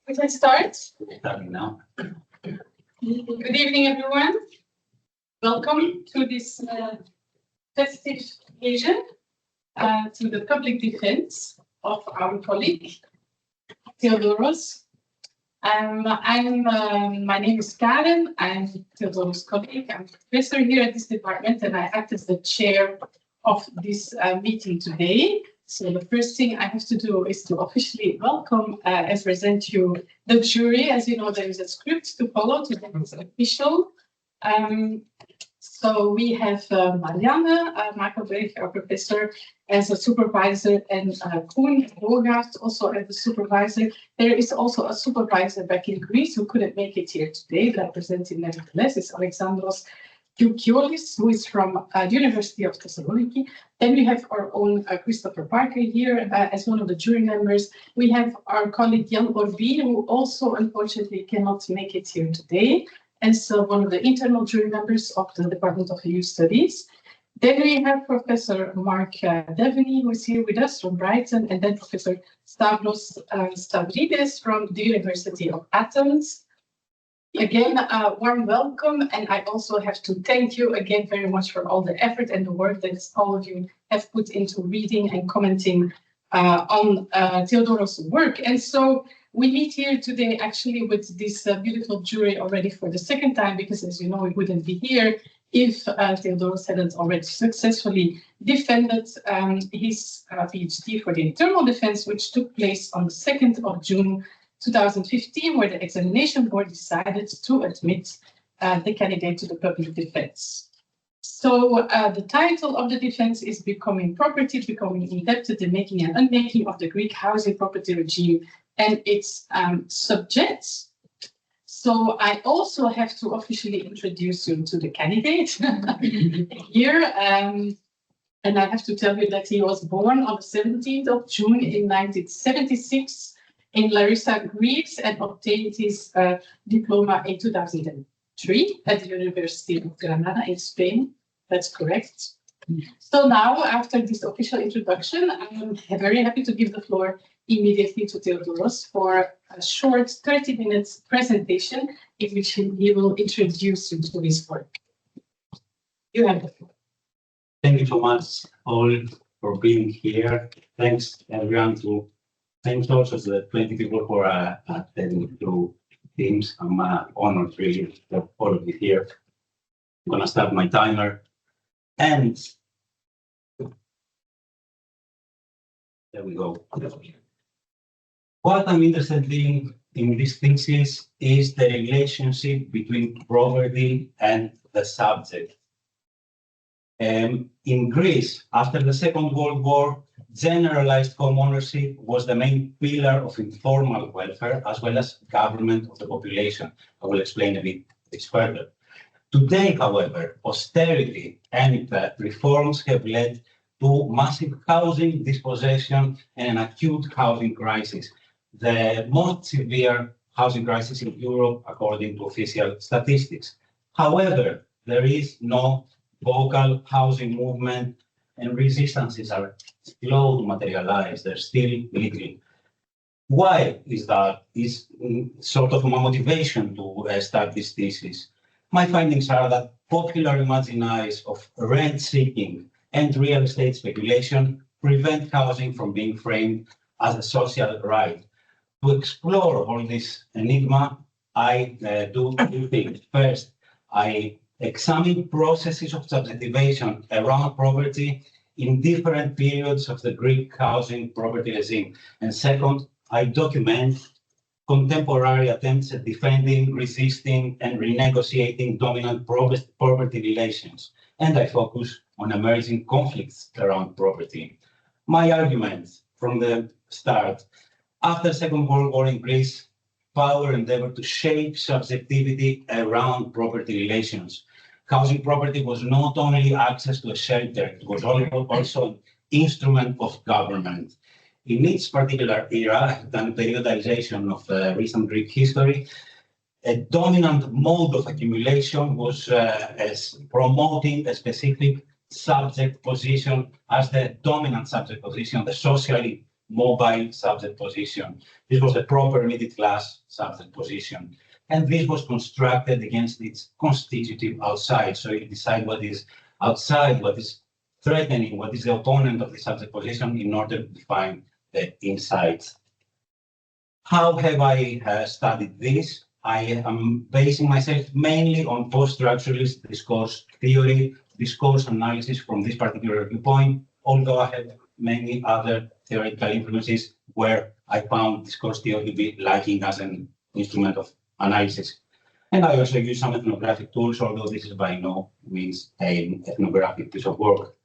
We can start. Starting now. Good evening, everyone. Welcome to this festive occasion to the public defense of our colleague, Theodoros. My name is Karen. I'm Theodoros' colleague. I'm a professor here at this department, and I act as the chair of this meeting today. So the first thing I have to do is to officially welcome and present you the jury. As you know, there is a script to follow to make it official. So we have Marianne Maeckelbergh, our professor, as a supervisor, and Koen Bogaert also as a supervisor. There is also a supervisor back in Greece who couldn't make it here today, but I present him nevertheless. It's Stavros Stavrides, who is from the University of Thessaloniki. Then we have our own Christopher Parker here as one of the jury members. We have our colleague Jan Orbie, who also unfortunately cannot make it here today, as one of the internal jury members of the Department of EU Studies. Then we have Professor Mark Devenney, who is here with us from Brighton, and then Professor Stavros Stavrides from the University of Athens. Again, a warm welcome, and I also have to thank you again very much for all the effort and the work that all of you have put into reading and commenting on Theodoros' work. And so we meet here today actually with this beautiful jury already for the second time, because as you know, we wouldn't be here if Theodoros hadn't already successfully defended his PhD for the internal defense, which took place on the 2nd of June 2015, where the examination board decided to admit the candidate to the public defense. So the title of the defense is Becoming Propertied, Becoming Indebted, the Making and Unmaking of the Greek Housing Property Regime and its subjects. So I also have to officially introduce you to the candidate here. And I have to tell you that he was born on the 17th of June in 1976 in Larissa, Greece, and obtained his diploma in 2003 at the University of Granada in Spain. That's correct. So now, after this official introduction, I'm very happy to give the floor immediately to Theodoros for a short 30 minutes presentation in which he will introduce you to his work. You have the floor. Thank you so much all for being here. Thanks everyone Thanks also to the 20 people for attending through Teams. I'm honored really to have all of you here. I'm gonna start my timer, and there we go. What I'm interested in this thesis is the relationship between property and the subject. In Greece, after the Second World War, generalized home ownership was the main pillar of informal welfare as well as government of the population. I will explain a bit this further. Today, however, austerity and reforms have led to massive housing dispossession and an acute housing crisis, the most severe housing crisis in Europe according to official statistics. However, there is no vocal housing movement, and resistances are slow to materialize. They're still little. Why is that? Is sort of my motivation to start this thesis. My findings are that popular imaginaries of rent seeking and real estate speculation prevent housing from being framed as a social right. To explore all this enigma, I do two things. First, I examine processes of subjectivation around property in different periods of the Greek housing property regime. And second, I document contemporary attempts at defending, resisting, and renegotiating dominant property relations. And I focus on emerging conflicts around property. My arguments from the start: after the Second World War in Greece, power endeavored to shape subjectivity around property relations. Housing property was not only access to a shelter, it was also an instrument of government. In its particular era, the periodization of recent Greek history, a dominant mode of accumulation was as promoting a specific subject position as the dominant subject position, the socially mobile subject position. This was a proper middle class subject position. And this was constructed against its constitutive outside. So you decide what is outside, what is threatening, what is the opponent of the subject position in order to define the inside. How have I studied this? I am basing myself mainly on post-structuralist discourse theory, discourse analysis from this particular viewpoint, although I have many other theoretical influences where I found discourse theory to be lacking as an instrument of analysis. And I also use some ethnographic tools, although this is by no means an ethnographic piece of work.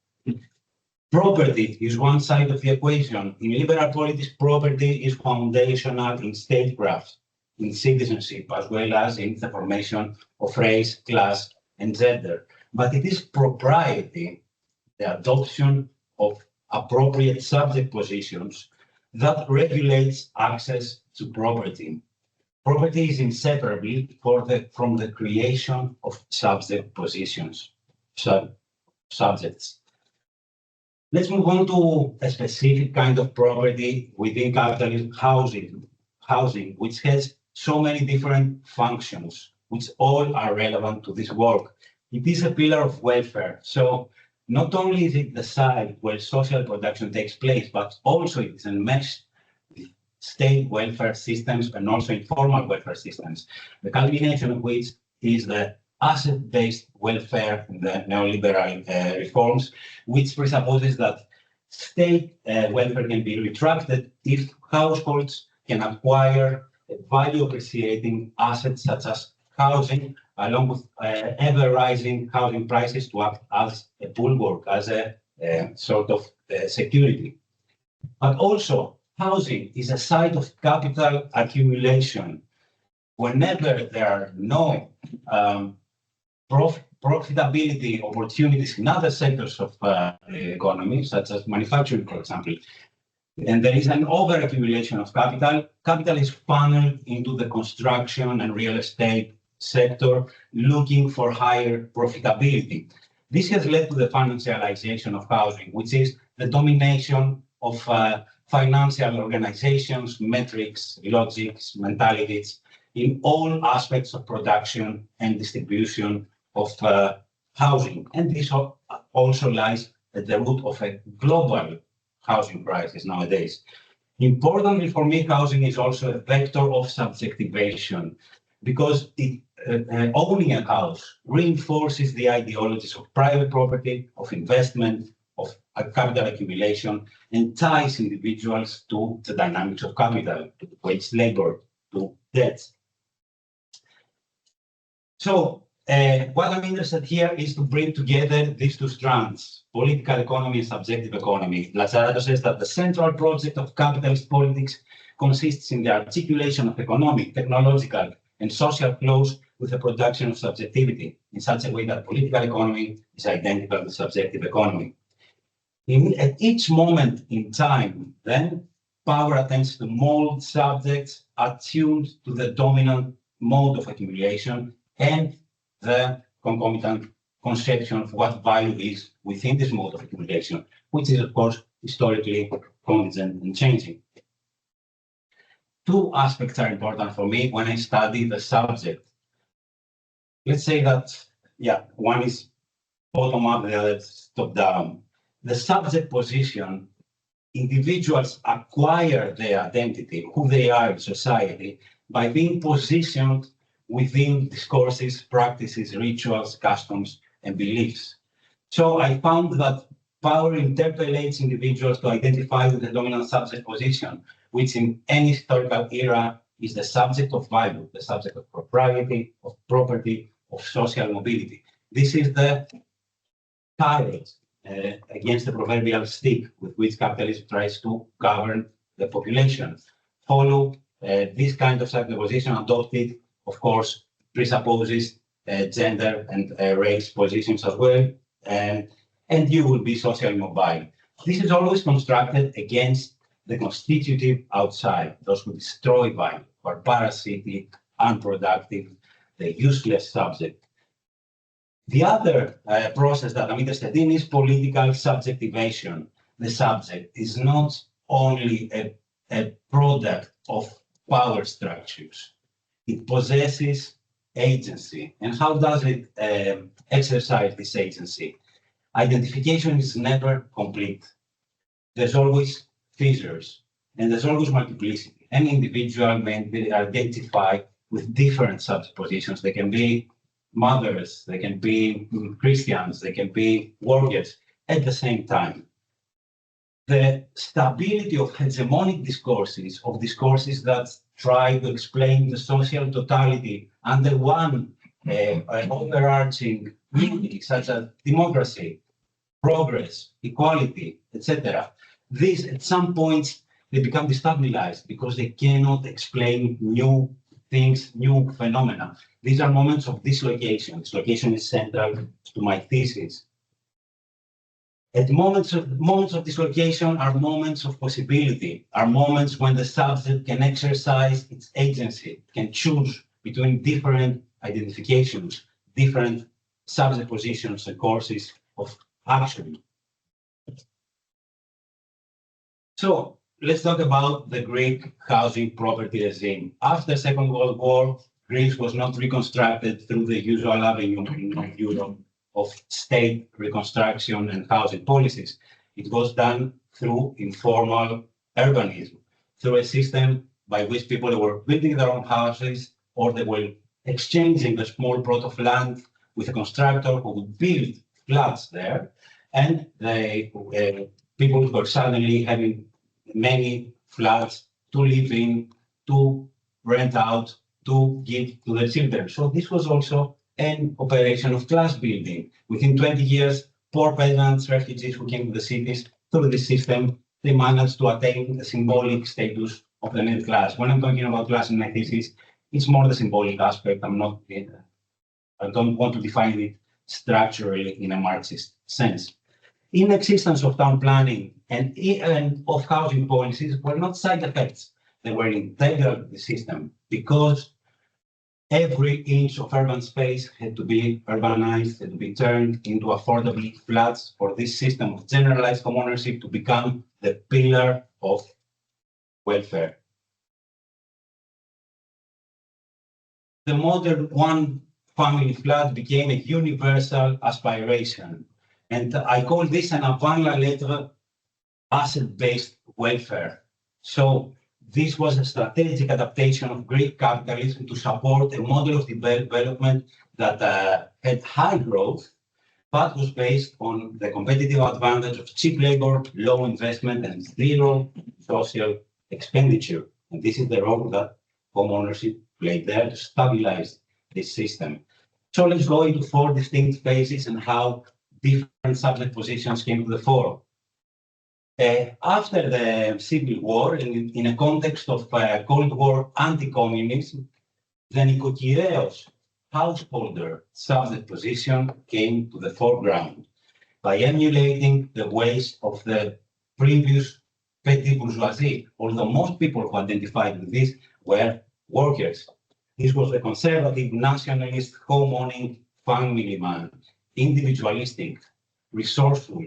Property is one side of the equation. In liberal politics, property is foundational in statecraft, in citizenship, as well as in the formation of race, class, and gender. But it is propriety, the adoption of appropriate subject positions, that regulates access to property. Property is inseparable from the creation of subject positions, subjects. Let's move on to a specific kind of property within capitalism, housing, which has so many different functions, which all are relevant to this work. It is a pillar of welfare. So not only is it the site where social production takes place, but also it is enmeshed with state welfare systems and also informal welfare systems, the culmination of which is the asset-based welfare, the neoliberal reforms, which presupposes that state welfare can be retracted if households can acquire value-appreciating assets such as housing, along with ever-rising housing prices to act as a bulwark, as a sort of security. But also, housing is a site of capital accumulation. Whenever there are no profitability opportunities in other sectors of the economy, such as manufacturing, for example, and there is an overaccumulation of capital, capital is funneled into the construction and real estate sector, looking for higher profitability. This has led to the financialization of housing, which is the domination of financial organizations, metrics, logics, mentalities, in all aspects of production and distribution of housing. And this also lies at the root of a global housing crisis nowadays. Importantly for me, housing is also a vector of subjectivation, because owning a house reinforces the ideologies of private property, of investment, of capital accumulation, and ties individuals to the dynamics of capital, to wage labor, to debt. So what I'm interested here is to bring together these two strands, political economy and subjective economy. Laudatio says that the central project of capitalist politics consists in the articulation of economic, technological, and social flows with the production of subjectivity in such a way that political economy is identical to subjective economy. At each moment in time, then, power attempts to mold subjects attuned to the dominant mode of accumulation and the concomitant conception of what value is within this mode of accumulation, which is, of course, historically contingent and changing. Two aspects are important for me when I study the subject. Let's say that, one is bottom-up, the other is top-down. The subject position, individuals acquire their identity, who they are in society, by being positioned within discourses, practices, rituals, customs, and beliefs. So I found that power interpellates individuals to identify with the dominant subject position, which in any historical era is the subject of value, the subject of propriety, of property, of social mobility. This is the carrot against the proverbial stick with which capitalism tries to govern the population. Follow this kind of subject position adopted, of course, presupposes gender and race positions as well, and you will be socially mobile. This is always constructed against the constitutive outside, those who destroy value, who are parasitic, unproductive, the useless subject. The other process that I'm interested in is political subjectivation. The subject is not only a product of power structures. It possesses agency. And how does it exercise this agency? Identification is never complete. There's always fissures, and there's always multiplicity. Any individual may be identified with different subpositions. They can be mothers, they can be Christians, they can be workers at the same time. The stability of hegemonic discourses, of discourses that try to explain the social totality under one overarching unity, such as democracy, progress, equality, etc. These, at some points, they become destabilized because they cannot explain new things, new phenomena. These are moments of dislocation. Dislocation is central to my thesis. At moments of dislocation are moments of possibility, are moments when the subject can exercise its agency, can choose between different identifications, different subject positions and courses of action. So let's talk about the Greek housing property regime. After the Second World War, Greece was not reconstructed through the usual avenue in Europe of state reconstruction and housing policies. It was done through informal urbanism, through a system by which people were building their own houses, or they were exchanging a small plot of land with a constructor who would build flats there, and people were suddenly having many flats to live in, to rent out, to give to their children. So this was also an operation of class building. Within 20 years, poor peasants, refugees who came to the cities through this system, they managed to attain the symbolic status of the middle class. When I'm talking about class in my thesis, it's more the symbolic aspect. I don't want to define it structurally in a Marxist sense. Inexistence of town planning and of housing policies were not side effects. They were integral to the system because every inch of urban space had to be urbanized, had to be turned into affordable flats for this system of generalized homeownership to become the pillar of welfare. The modern one-family flat became a universal aspiration. And I call this an avant la lettre asset-based welfare. So this was a strategic adaptation of Greek capitalism to support a model of development that had high growth, but was based on the competitive advantage of cheap labor, low investment, and zero social expenditure. And this is the role that homeownership played there to stabilize this system. So let's go into 4 distinct phases and how different subject positions came to the fore. After the Civil War, in a context of Cold War anti-communism, the νοικοκυρέος householder subject position came to the foreground by emulating the ways of the previous petty bourgeoisie, although most people who identified with this were workers. This was the conservative, nationalist, home-owning family man, individualistic, resourceful,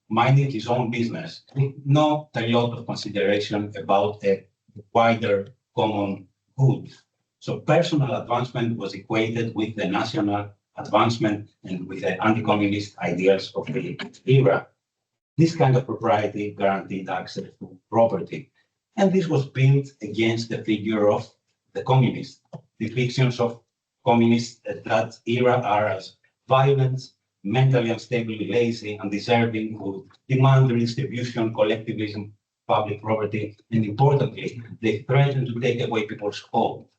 minding his own business, with not a lot of consideration about a wider common good. So personal advancement was equated with the national advancement and with the anti-communist ideals of the era. This kind of propriety guaranteed access to property. And this was built against the figure of the communists. Depictions of communists at that era are as violent, mentally unstable, lazy, undeserving, who demand redistribution, collectivism, public property, and importantly, they threaten to take away people's hope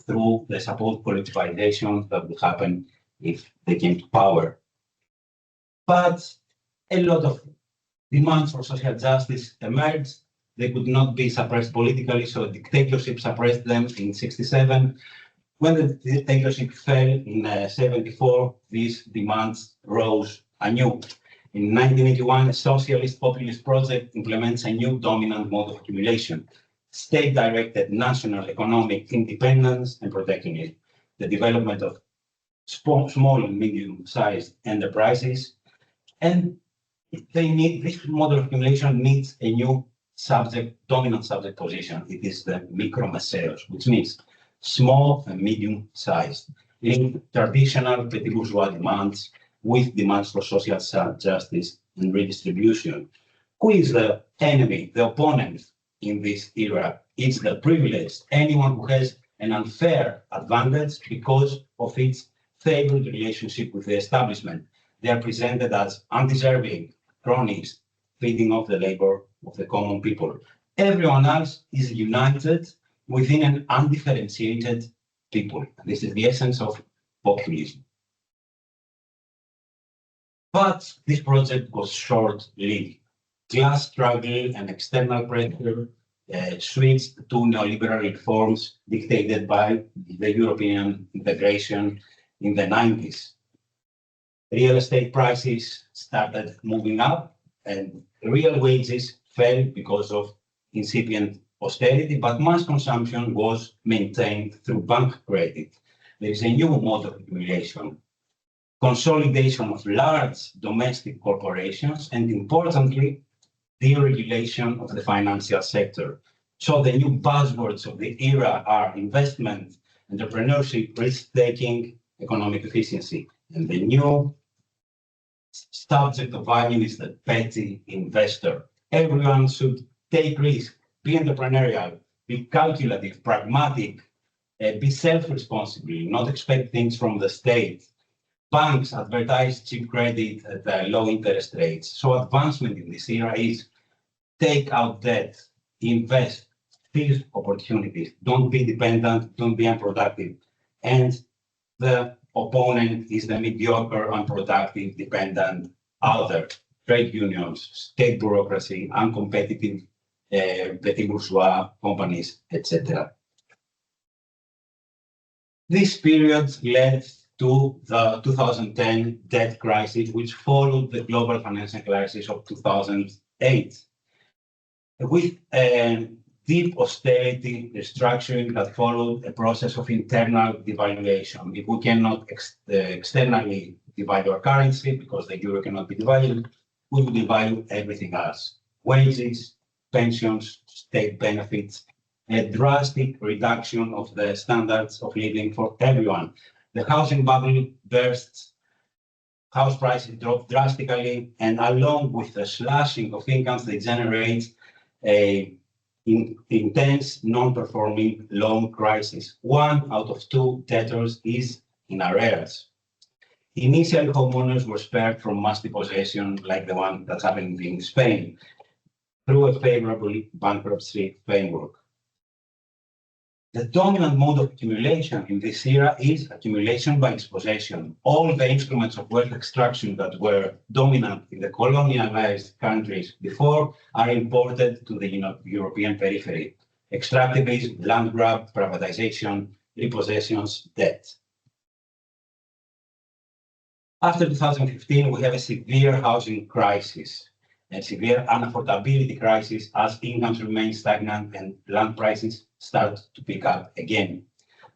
through the supposed collectivization that would happen if they came to power. But a lot of demands for social justice emerged. They could not be suppressed politically, so a dictatorship suppressed them in 1967. When the dictatorship fell in 1974, these demands rose anew. In 1981, a socialist populist project implements a new dominant mode of accumulation, state-directed national economic independence and protectionism, the development of small and medium-sized enterprises, and this model of accumulation needs a new dominant subject position. It is the micromeseos, which means small and medium-sized, in traditional petit bourgeois demands with demands for social justice and redistribution. Who is the enemy, the opponent in this era? It's the privileged, anyone who has an unfair advantage because of its favored relationship with the establishment. They are presented as undeserving, cronies, feeding off the labor of the common people. Everyone else is united within an undifferentiated people. This is the essence of populism. But this project was short-lived. Class struggle and external pressure switched to neoliberal reforms dictated by the European integration in the 90s. Real estate prices started moving up and real wages fell because of incipient austerity, but mass consumption was maintained through bank credit. There is a new mode of accumulation, consolidation of large domestic corporations, and importantly, deregulation of the financial sector. So the new buzzwords of the era are investment, entrepreneurship, risk-taking, economic efficiency. And the new subject of value is the petty investor. Everyone should take risk, be entrepreneurial, be calculative, pragmatic, be self-responsible, not expect things from the state. Banks advertise cheap credit at low interest rates. So advancement in this era is take out debt, invest, seize opportunities, don't be dependent, don't be unproductive. And the opponent is the mediocre, unproductive, dependent other, trade unions, state bureaucracy, uncompetitive petit bourgeois companies, etc. This period led to the 2010 debt crisis, which followed the global financial crisis of 2008. With deep austerity restructuring that followed a process of internal devaluation. If we cannot externally devalue our currency because the euro cannot be devalued, we will devalue everything else. Wages, pensions, state benefits, a drastic reduction of the standards of living for everyone. The housing bubble burst, house prices dropped drastically, and along with the slashing of incomes, they generate a intense non-performing loan crisis. 1 out of 2 debtors is in arrears. Initially, homeowners were spared from mass depossession like the one that's happening in Spain through a favorable bankruptcy framework. The dominant mode of accumulation in this era is accumulation by dispossession. All the instruments of wealth extraction that were dominant in the colonialized countries before are imported to the European periphery. Extractivism, land grab, privatization, repossessions, debt. After 2015, we have a severe housing crisis and severe unaffordability crisis as incomes remain stagnant and land prices start to pick up again.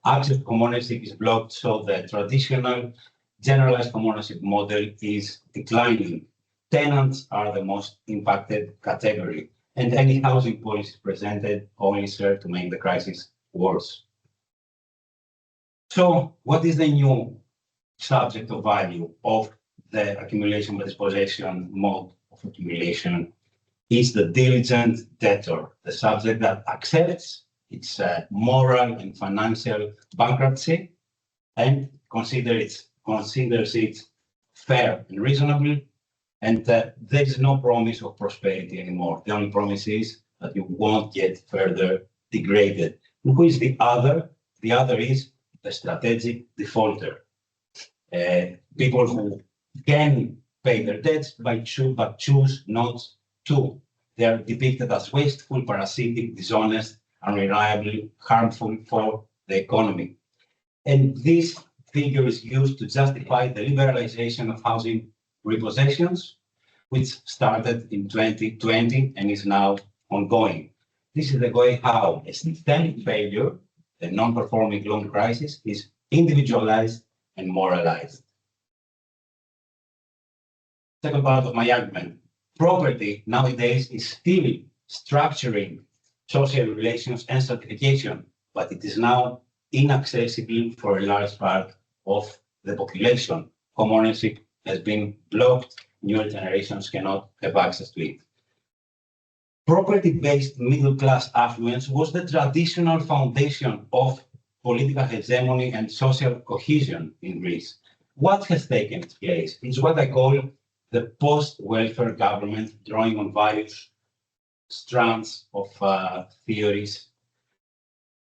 Access to homeownership is blocked, so the traditional generalized homeownership model is declining. Tenants are the most impacted category, and any housing policy presented only serve to make the crisis worse. So what is the new subject of value of the accumulation by dispossession mode of accumulation? Is the diligent debtor, the subject that accepts its moral and financial bankruptcy and considers it fair and reasonable, and there is no promise of prosperity anymore. The only promise is that you won't get further degraded. And who is the other? The other is the strategic defaulter. People who can pay their debts but choose not to. They are depicted as wasteful, parasitic, dishonest, unreliable, harmful for the economy. And this figure is used to justify the liberalization of housing repossessions, which started in 2020 and is now ongoing. This is the way how a systemic failure, the non-performing loan crisis, is individualized and moralized. Second part of my argument, property nowadays is still structuring social relations and certification, but it is now inaccessible for a large part of the population. Home ownership has been blocked, newer generations cannot have access to it. Property-based middle-class affluence was the traditional foundation of political hegemony and social cohesion in Greece. What has taken its place is what I call the post-welfare government, drawing on various strands of theories.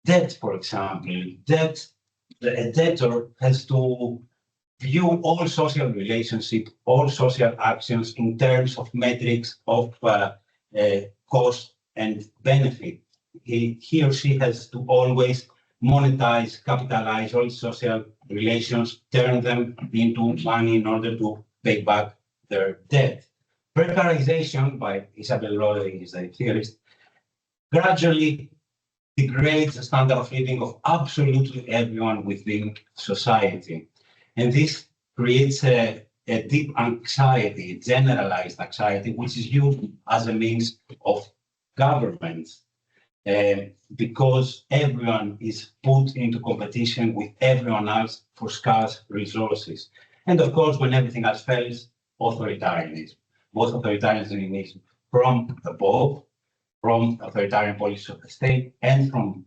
Debt, for example, a debtor has to view all social relationships, all social actions in terms of metrics of cost and benefit. He or she has to always monetize, capitalize all social relations, turn them into money in order to pay back their debt. Precarization, by Isabel Lowe, is a theorist, gradually degrades the standard of living of absolutely everyone within society. And this creates a deep anxiety, generalized anxiety, which is used as a means of government, because everyone is put into competition with everyone else for scarce resources. And of course, when everything else fails, authoritarianism. Both authoritarianism from above, from authoritarian policies of the state, and from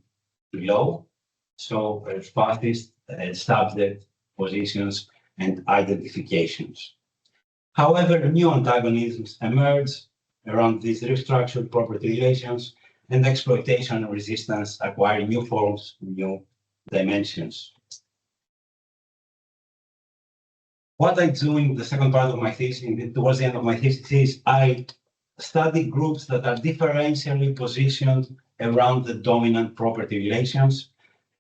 below, so fascist subject positions and identifications. However, new antagonisms emerge around these restructured property relations, and exploitation and resistance acquire new forms, new dimensions. What I do in the second part of my thesis, towards the end of my thesis, is I study groups that are differentially positioned around the dominant property relations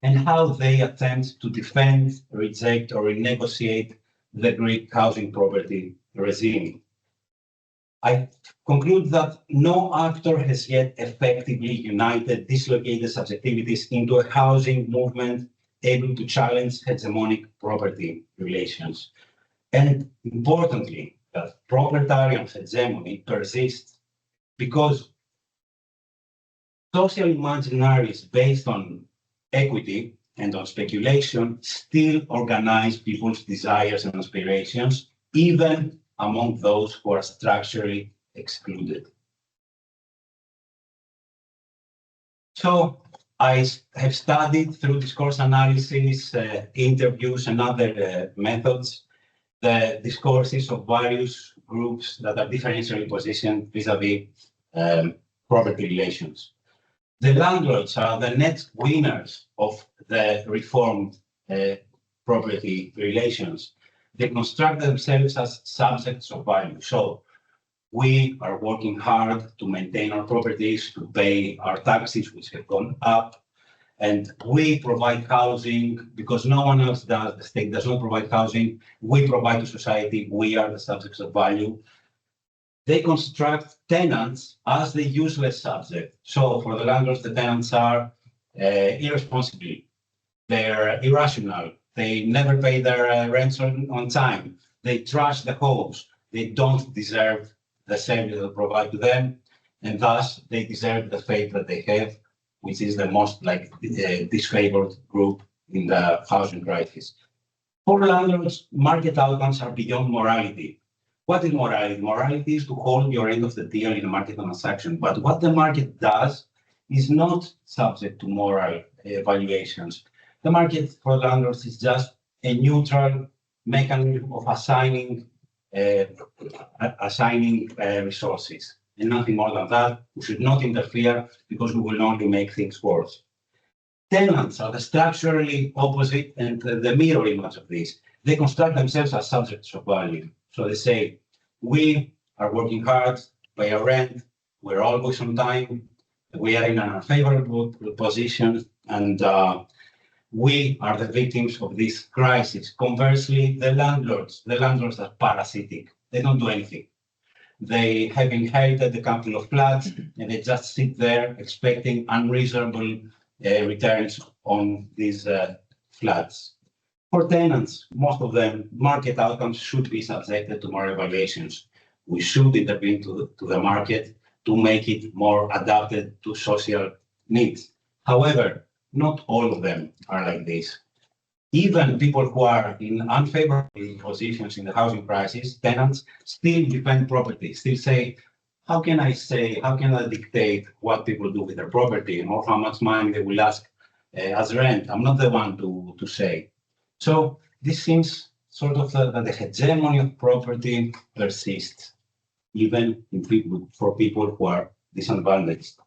and how they attempt to defend, reject, or renegotiate the Greek housing property regime. I conclude that no actor has yet effectively united dislocated subjectivities into a housing movement able to challenge hegemonic property relations. And importantly, that proprietarian hegemony persists because social imaginaries based on equity and on speculation still organize people's desires and aspirations, even among those who are structurally excluded. So I have studied through discourse analysis, interviews, and other methods the discourses of various groups that are differentially positioned vis-a-vis property relations. The landlords are the net winners of the reformed property relations. They construct themselves as subjects of value. So we are working hard to maintain our properties, to pay our taxes, which have gone up, and we provide housing because no one else does. The state does not provide housing. We provide to society. We are the subjects of value. They construct tenants as the useless subject. So for the landlords, the tenants are irresponsible. They're irrational. They never pay their rents on time. They trash the homes. They don't deserve the service that provide to them, and thus they deserve the fate that they have, which is the most disfavored group in the housing crisis. For landlords, market outcomes are beyond morality. What is morality? Morality is to hold your end of the deal in a market transaction. But what the market does is not subject to moral evaluations. The market for landlords is just a neutral mechanism of assigning resources, and nothing more than that. We should not interfere because we will only make things worse. Tenants are the structurally opposite and the mirror image of this. They construct themselves as subjects of value. So they say, we are working hard, pay our rent, we're always on time, we are in an unfavorable position, and we are the victims of this crisis. Conversely, the landlords are parasitic. They don't do anything. They have inherited a couple of flats and they just sit there expecting unreasonable returns on these flats. For tenants, most of them, market outcomes should be subjected to more evaluations. We should intervene to the market to make it more adapted to social needs. However, not all of them are like this. Even people who are in unfavorable positions in the housing crisis, tenants still defend property, still say, how can I dictate what people do with their property or how much money they will ask as rent? I'm not the one to say. So this seems sort of that the hegemony of property persists, even for people who are disadvantaged.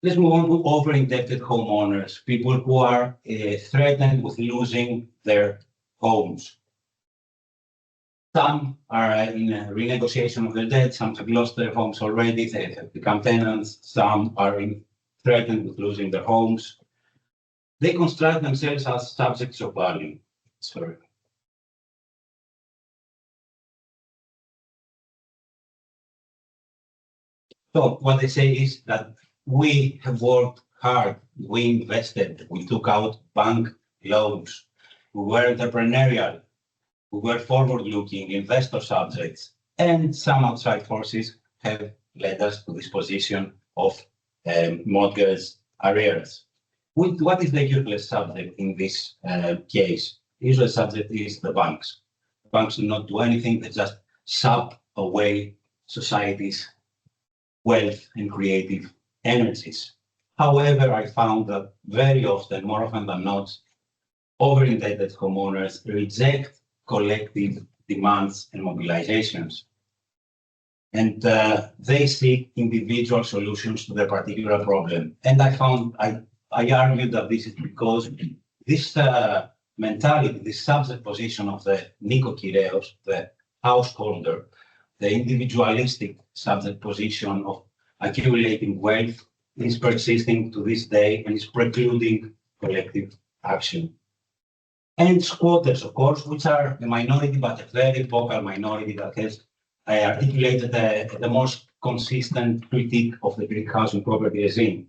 Let's move on to over-indebted homeowners, people who are threatened with losing their homes. Some are in a renegotiation of their debt, some have lost their homes already, they have become tenants, some are threatened with losing their homes. They construct themselves as subjects of value. Sorry. So what they say is that we have worked hard, we invested, we took out bank loans, we were entrepreneurial, we were forward-looking, investor subjects, and some outside forces have led us to this position of mortgage arrears. What is the useless subject in this case? The useless subject is the banks. Banks do not do anything, they just sap away society's wealth and creative energies. However, I found that very often, more often than not, over-indebted homeowners reject collective demands and mobilizations. And they seek individual solutions to their particular problem. And I argued that this is because this mentality, this subject position of the νοικοκυρέος, the householder, the individualistic subject position of accumulating wealth is persisting to this day and is precluding collective action. And squatters, of course, which are a minority, but a very vocal minority that has articulated the most consistent critique of the Greek housing property regime.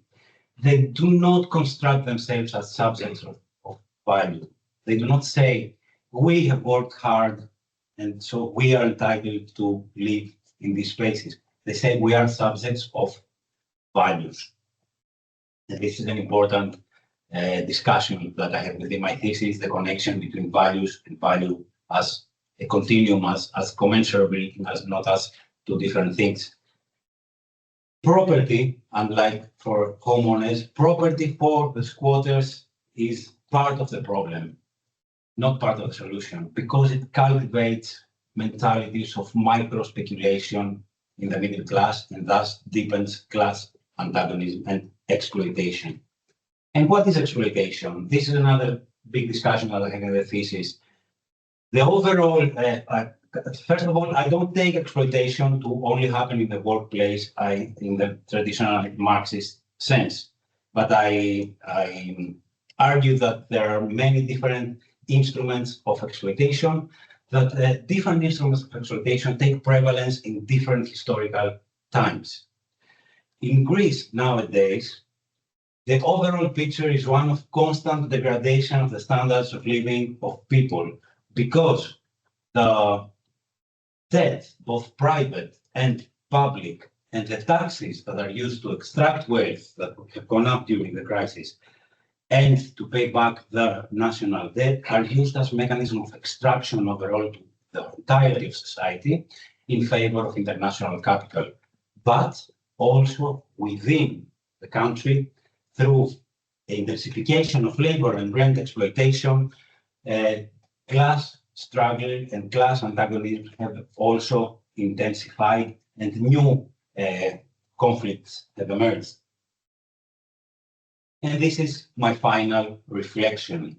They do not construct themselves as subjects of value. They do not say, we have worked hard and so we are entitled to live in these spaces. They say we are subjects of values. And this is an important discussion that I have within my thesis, the connection between values and value as a continuum, as commensurable, as not as two different things. Property, unlike for homeowners, property for the squatters is part of the problem, not part of the solution, because it cultivates mentalities of micro-speculation in the middle class and thus deepens class antagonism and exploitation. And what is exploitation? This is another big discussion that I have in the thesis. The overall, first of all, I don't take exploitation to only happen in the workplace in the traditional Marxist sense, but I argue that there are many different instruments of exploitation, that different instruments of exploitation take prevalence in different historical times. In Greece nowadays, the overall picture is one of constant degradation of the standards of living of people, because the debt, both private and public, and the taxes that are used to extract wealth that have gone up during the crisis and to pay back the national debt are used as mechanism of extraction overall to the entirety of society in favor of international capital, but also within the country through the intensification of labor and rent exploitation. Class struggle and class antagonism have also intensified and new conflicts have emerged. And this is my final reflection.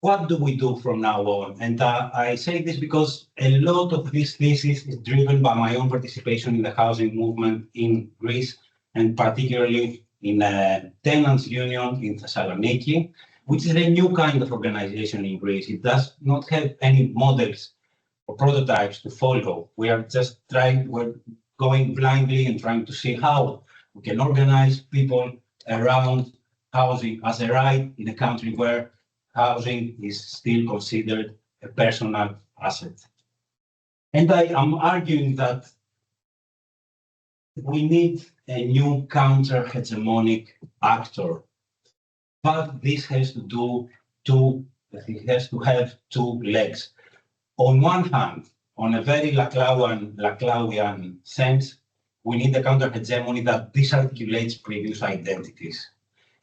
What do we do from now on? And I say this because a lot of this thesis is driven by my own participation in the housing movement in Greece, and particularly in a tenants union in Thessaloniki, which is a new kind of organization in Greece. It does not have any models or prototypes to follow. We're going blindly and trying to see how we can organize people around housing as a right in a country where housing is still considered a personal asset. And I am arguing that we need a new counter-hegemonic actor, but this has to do it has to have two legs. On one hand, on a very Laclauian sense, we need a counter-hegemony that disarticulates previous identities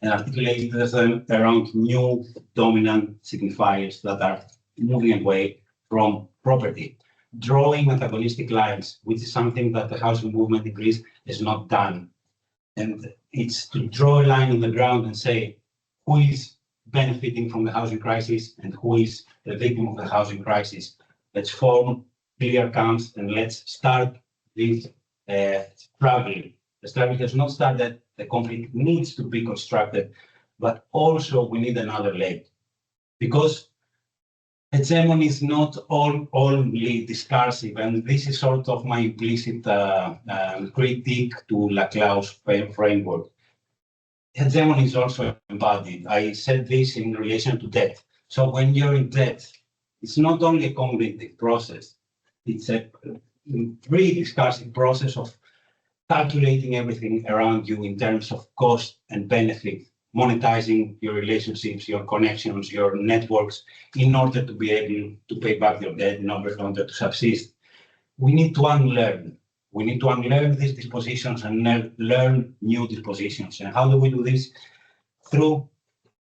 and articulates them around new dominant signifiers that are moving away from property, drawing antagonistic lines, which is something that the housing movement in Greece has not done. And it's to draw a line on the ground and say who is benefiting from the housing crisis and who is the victim of the housing crisis. Let's form clear camps and let's start this struggle. The struggle has not started, the conflict needs to be constructed, but also we need another leg. Because hegemony is not only discursive, and this is sort of my implicit critique to Laclau's framework. Hegemony is also embodied. I said this in relation to debt. So when you're in debt, it's not only a cognitive process, it's a pre-discursive process of calculating everything around you in terms of cost and benefit, monetizing your relationships, your connections, your networks, in order to be able to pay back your debt, in order to subsist. We need to unlearn. We need to unlearn these dispositions and learn new dispositions. And how do we do this? Through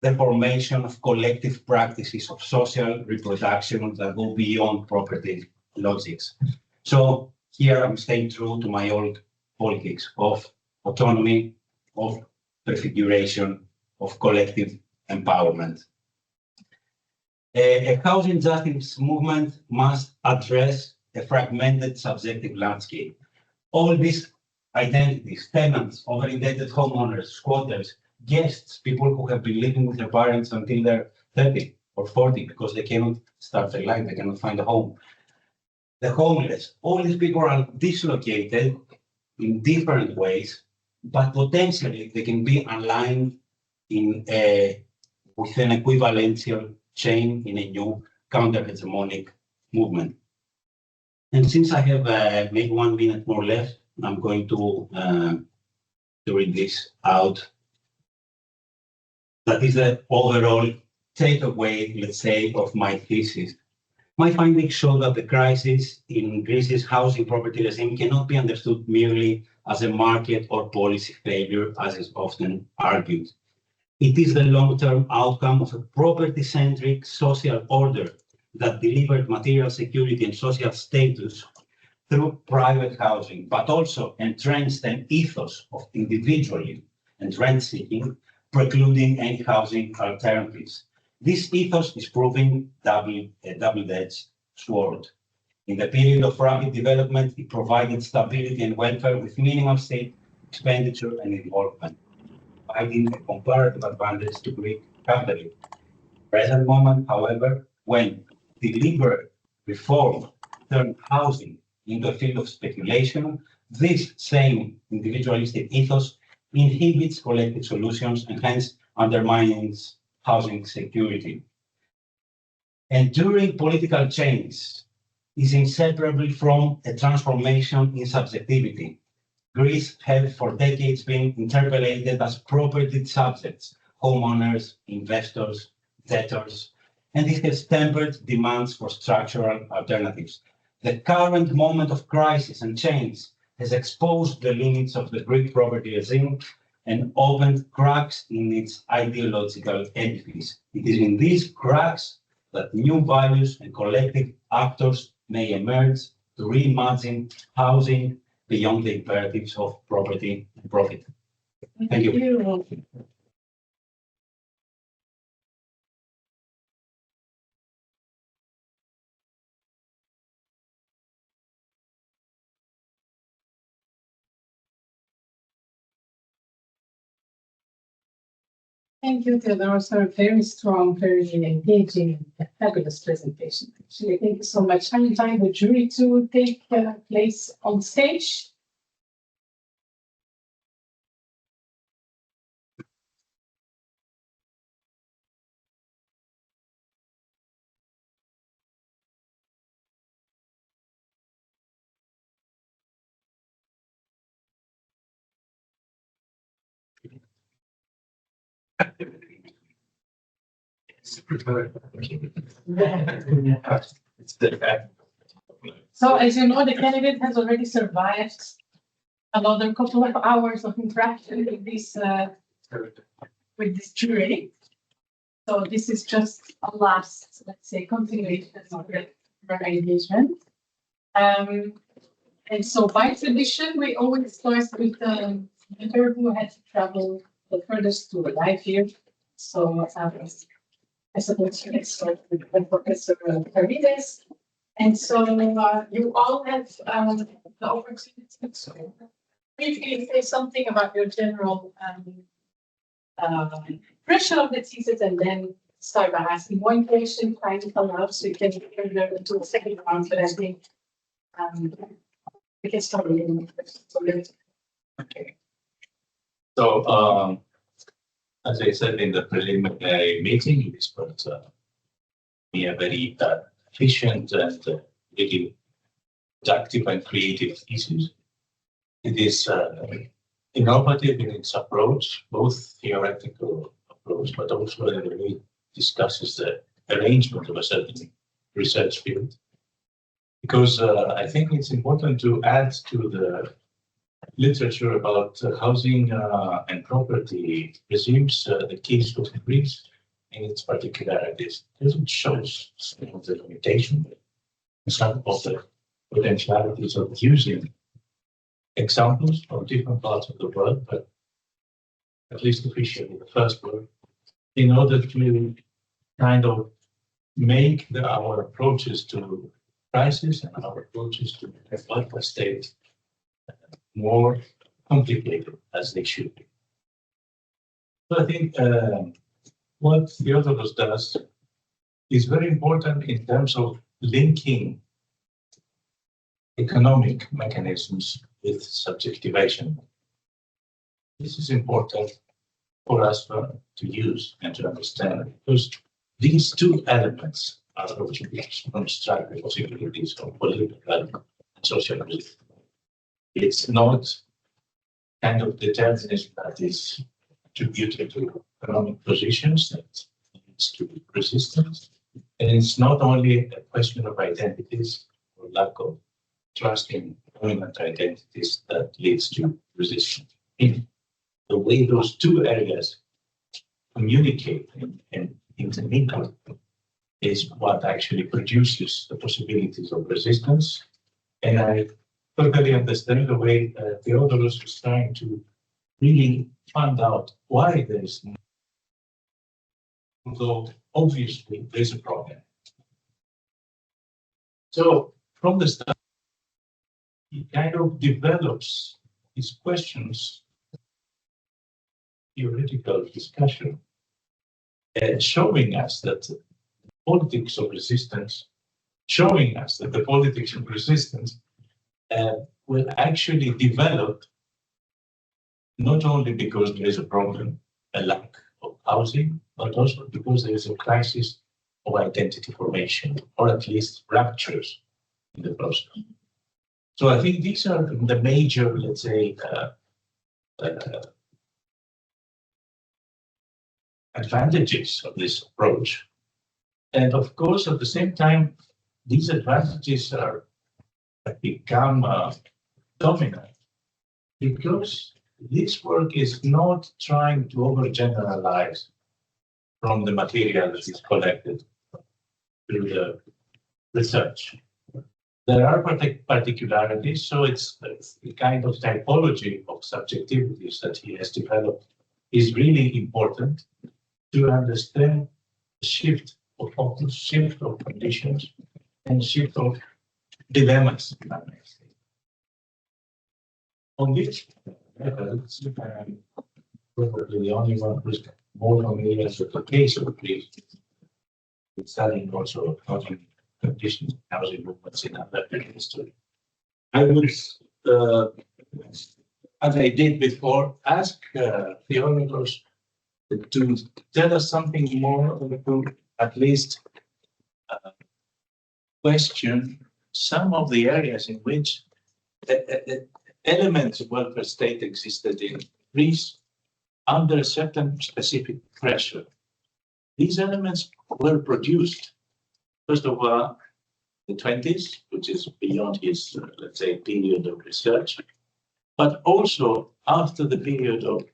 the formation of collective practices of social reproduction that go beyond property logics. So here I'm staying true to my old politics of autonomy, of prefiguration, of collective empowerment. A housing justice movement must address a fragmented subjective landscape. All these identities, tenants, over-indebted homeowners, squatters, guests, people who have been living with their parents until they're 30 or 40 because they cannot start their life, they cannot find a home. The homeless, all these people are dislocated in different ways, but potentially they can be aligned in with an equivalential chain in a new counter-hegemonic movement. And since I have maybe 1 minute more left, I'm going to read this out. That is the overall takeaway, let's say, of my thesis. My findings show that the crisis in Greece's housing property regime cannot be understood merely as a market or policy failure, as is often argued. It is the long-term outcome of a property-centric social order that delivered material security and social status through private housing, but also entrenched an ethos of individualism and rent-seeking, precluding any housing alternatives. This ethos is proving a double-edged sword. In the period of rapid development, it provided stability and welfare with minimal state expenditure and involvement, providing a comparative advantage to Greek capitalism. Present moment, however, when deliberate reform turned housing into a field of speculation, this same individualistic ethos inhibits collective solutions and hence undermines housing security. Enduring political change is inseparable from a transformation in subjectivity. Greece has for decades been interpolated as propertied subjects, homeowners, investors, debtors, and this has tempered demands for structural alternatives. The current moment of crisis and change has exposed the limits of the Greek property regime and opened cracks in its ideological edifice. It is in these cracks that new values and collective actors may emerge to reimagine housing beyond the imperatives of property and profit. Thank you. Thank you, Theodoros, for a very strong, very engaging, and fabulous presentation. Actually, thank you so much. I invite the jury to take place on stage. So as you know, the candidate has already survived another couple of hours of interaction with this jury. So this is just a last, let's say, continuation of the engagement. And so by tradition, we always start with the mentor who had to travel the furthest to arrive here. So I suppose let's start with Professor Stavrides. And so you all have the opportunity to briefly say something about your general impression of the thesis, and then start by asking one question, trying to come out, so you can further into the second round. But I think we can start with the first. Okay. So, as I said in the preliminary meeting, this was be a very efficient and really productive and creative thesis. It is innovative in its approach, both theoretical approach, but also in the way it discusses the arrangement of a certain research field. Because I think it's important to add to the literature about housing and property resumes the case of Greece and its particularities. It shows some of the limitations and some of the potentialities of using examples from different parts of the world, but at least officially the first world, in order to kind of make our approaches to crisis and our approaches to the welfare state more complicated as they should be. So I think what Theodoros does is very important in terms of linking economic mechanisms with subjectivation. This is important for us to use and to understand, because these two elements are what construct the possibilities of political and social growth. It's not kind of determinism that is attributed to economic positions that leads to resistance. And it's not only a question of identities or lack of trust in dominant identities that leads to resistance. The way those two areas communicate and intermingle is what actually produces the possibilities of resistance. And I totally understand the way Theodoros is trying to really find out why there is no, although obviously there's a problem. So from the start, he kind of develops his questions, theoretical discussion, showing us that the politics of resistance will actually develop not only because there is a problem, a lack of housing, but also because there is a crisis of identity formation, or at least ruptures in the process. So I think these are the major, let's say, advantages of this approach. And of course, at the same time, these advantages have become dominant because this work is not trying to overgeneralize from the material that is collected through the research. There are particularities, so it's the kind of typology of subjectivities that he has developed is really important to understand the shift of focus, shift of conditions, and shift of dilemmas. On this level, I'm probably the only one who's more familiar with the case of Greece, studying also housing conditions, housing movements in other history. I would, as I did before, ask Theodoros to tell us something more, or to at least question some of the areas in which elements of welfare state existed in Greece under a certain specific pressure. These elements were produced, first of all, the 20s, which is beyond his, let's say, period of research, but also after the period of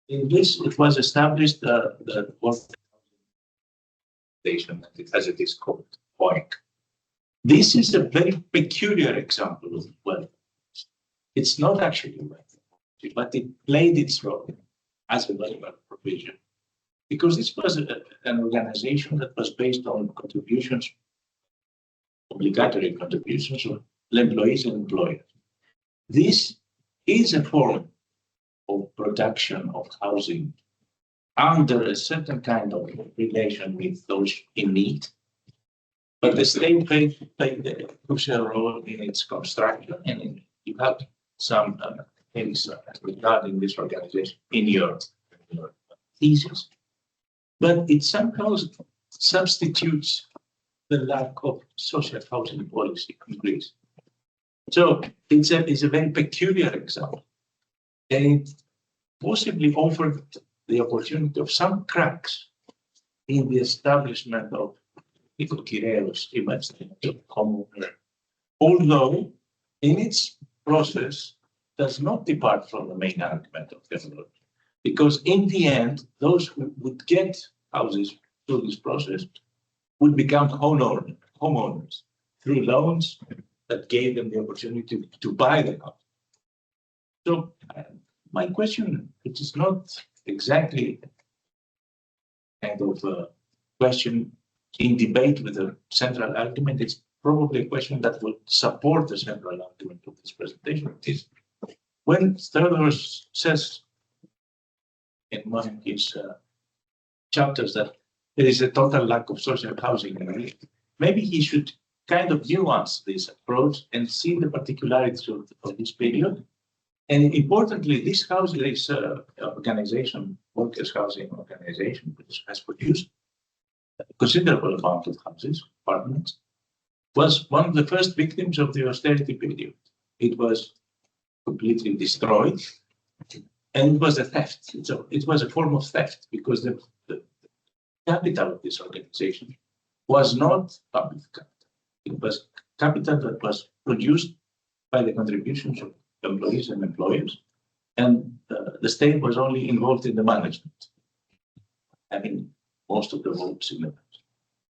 in this, it was established that as it is called, OIC. This is a very peculiar example of wealth. It's not actually wealth, but it played its role as a welfare provision. Because this was an organization that was based on contributions, obligatory contributions of employees and employers. This is a form of production of housing under a certain kind of relation with those in need. But the state played a crucial role in its construction, and you have some things regarding this organization in your thesis. But it somehow substitutes the lack of social housing policy in Greece. So it's a very peculiar example. And it possibly offered the opportunity of some cracks in the establishment of Kyrios image of homeowner, although in its process does not depart from the main argument of the law. Because in the end, those who would get houses through this process would become homeowners through loans that gave them the opportunity to buy the house. So my question, which is not exactly kind of a question in debate with the central argument, it's probably a question that would support the central argument of this presentation. Is when Theodoros says in one of his chapters that there is a total lack of social housing in Greece, maybe he should kind of nuance this approach and see the particularities of this period. And importantly, this organization, workers' housing organization, which has produced a considerable amount of houses, apartments, was one of the first victims of the austerity period. It was completely destroyed, and it was a theft. So it was a form of theft because the capital of this organization was not public capital. It was capital that was produced by the contributions of employees and employers, and the state was only involved in the management, having most of the votes in the management.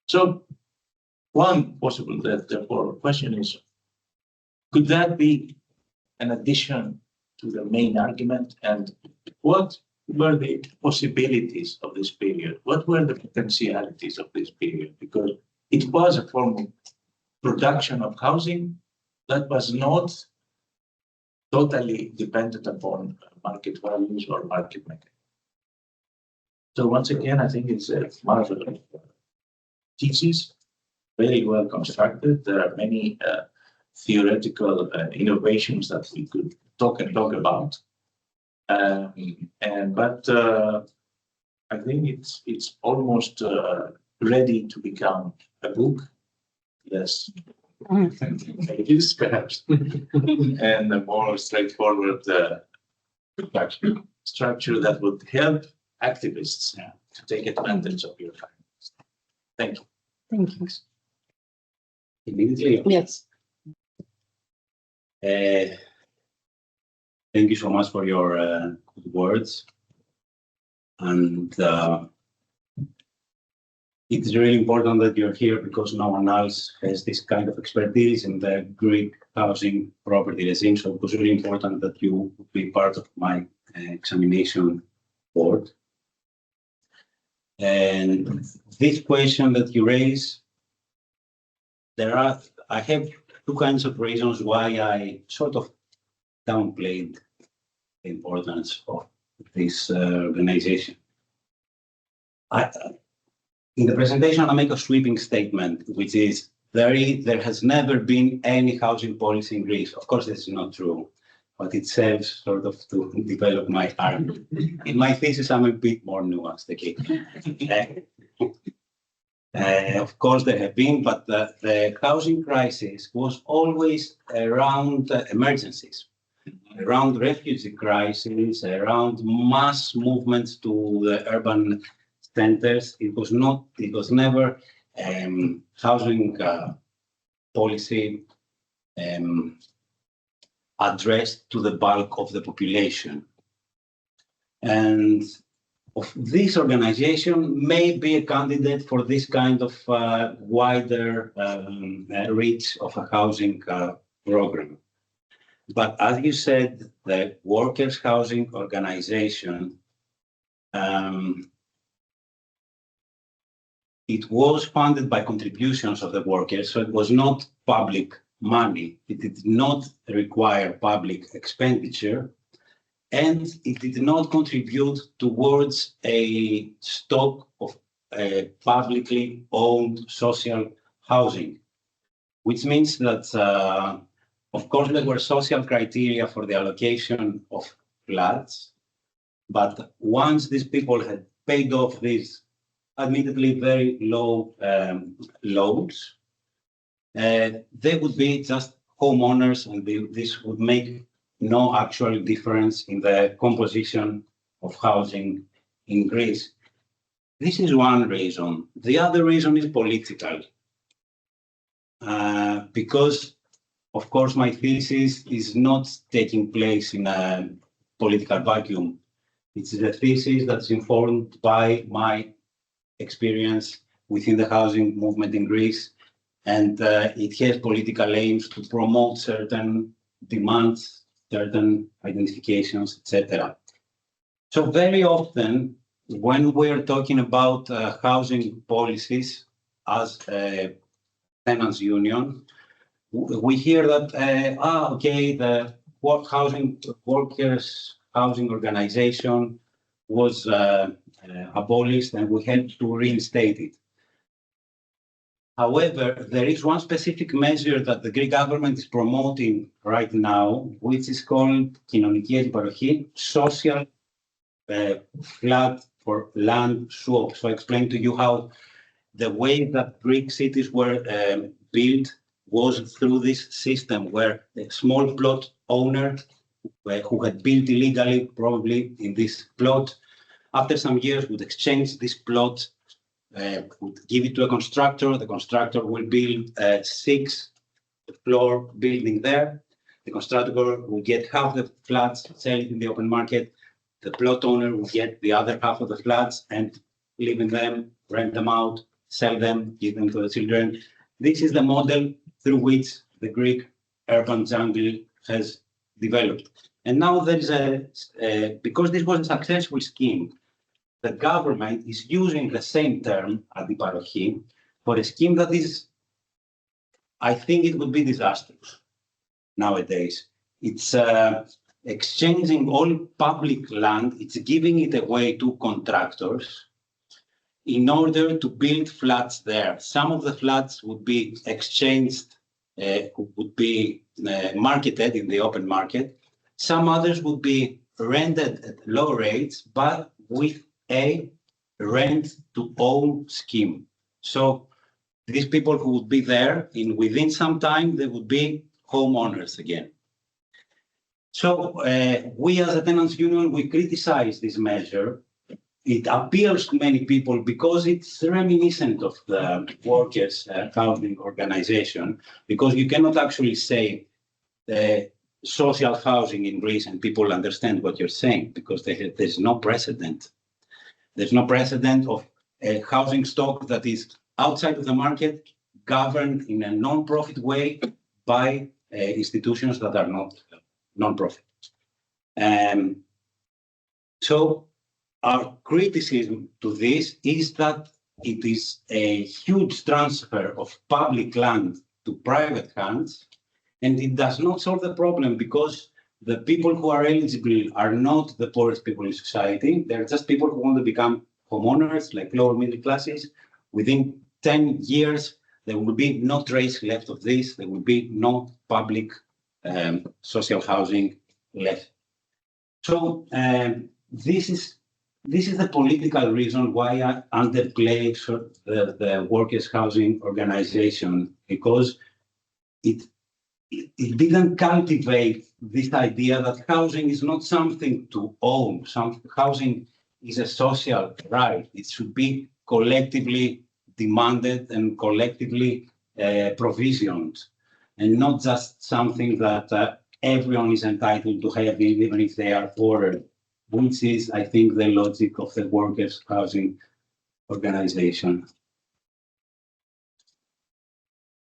So one possible, therefore, question is, could that be an addition to the main argument, and what were the possibilities of this period? What were the potentialities of this period? Because it was a form of production of housing that was not totally dependent upon market values or market mechanisms. So once again, I think it's a marvelous thesis, very well constructed. There are many theoretical innovations that we could talk about. But I think it's almost ready to become a book. Yes, pages perhaps, and a more straightforward structure that would help activists to take advantage of your findings. Thank you. Thank you. Immediately. Yes. Thank you so much for your good words. And it's really important that you're here because no one else has this kind of expertise in the Greek housing property regime. So it was really important that you be part of my examination board. And this question that you raise, I have two kinds of reasons why I sort of downplayed the importance of this organization. In the presentation, I make a sweeping statement, which is there has never been any housing policy in Greece. Of course, this is not true, but it serves sort of to develop my argument. In my thesis, I'm a bit more nuanced. Okay. Of course, there have been, but the housing crisis was always around emergencies. around refugee crisis, around mass movements to the urban centers. It was never housing policy addressed to the bulk of the population. And of this organization may be a candidate for this kind of wider reach of a housing program. But as you said, the Workers' Housing Organization, it was funded by contributions of the workers, so it was not public money. It did not require public expenditure, and it did not contribute towards a stock of publicly owned social housing, which means that, of course, there were social criteria for the allocation of flats, but once these people had paid off these admittedly very low loans, they would be just homeowners, and this would make no actual difference in the composition of housing in Greece. This is one reason. The other reason is political, because, of course, my thesis is not taking place in a political vacuum. It's a thesis that's informed by my experience within the housing movement in Greece, and it has political aims to promote certain demands, certain identifications, etc. So very often, when we're talking about housing policies as a tenants union, we hear that, okay, the workers' housing organization was abolished and we had to reinstate it. However, there is one specific measure that the Greek government is promoting right now, which is called κοινωνική παροχή, social flat for land swap. So I explained to you how the way that Greek cities were built was through this system where a small plot owner who had built illegally, probably in this plot, after some years would exchange this plot, would give it to a constructor. The constructor will build a 6-floor building there. The constructor will get half the flats, sell it in the open market. The plot owner will get the other half of the flats and live in them, rent them out, sell them, give them to the children. This is the model through which the Greek urban jungle has developed. And now there is because this was a successful scheme, the government is using the same term, adiparochi, for a scheme that is, I think it would be disastrous nowadays. It's exchanging all public land, it's giving it away to contractors in order to build flats there. Some of the flats would be exchanged, would be marketed in the open market. Some others would be rented at low rates, but with a rent-to-own scheme. So these people who would be there, within some time, they would be homeowners again. So we as a tenants union, we criticize this measure. It appeals to many people because it's reminiscent of the workers' housing organization, because you cannot actually say social housing in Greece and people understand what you're saying, because there's no precedent. There's no precedent of a housing stock that is outside of the market, governed in a non-profit way by institutions that are not non-profit. So our criticism to this is that it is a huge transfer of public land to private hands, and it does not solve the problem because the people who are eligible are not the poorest people in society. They're just people who want to become homeowners, like lower middle classes. Within 10 years, there will be no trace left of this. There will be no public social housing left. So this is the political reason why I underplay the workers' housing organization, because it didn't cultivate this idea that housing is not something to own. Housing is a social right. It should be collectively demanded and collectively provisioned, and not just something that everyone is entitled to have, even if they are poorer, which is, I think, the logic of the workers' housing organization.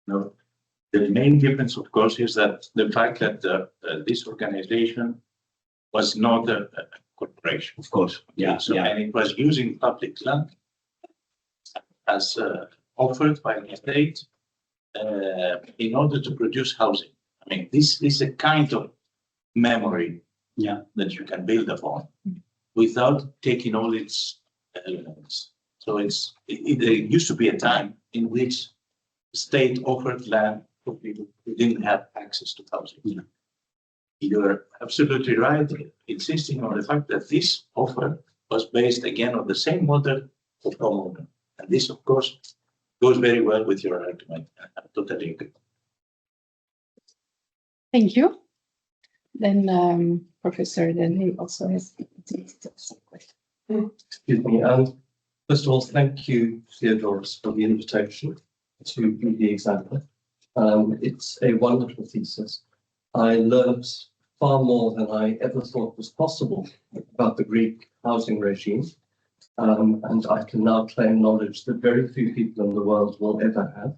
No. The main difference, of course, is that the fact that this organization was not a corporation. Of course, yeah, So, yeah. and it was using public land as offered by the state in order to produce housing. I mean, this is a kind of memory that you can build upon without taking all its elements. So there used to be a time in which the state offered land for people who didn't have access to housing. Yeah. You're absolutely right, insisting on the fact that this offer was based again on the same model of homeowner. And this, of course, goes very well with your argument. I totally agree. Thank you. Then Professor Devenney also has some questions. Excuse me. First of all, thank you, Theodoros, for the invitation to be the examiner. It's a wonderful thesis. I learned far more than I ever thought was possible about the Greek housing regime. And I can now claim knowledge that very few people in the world will ever have.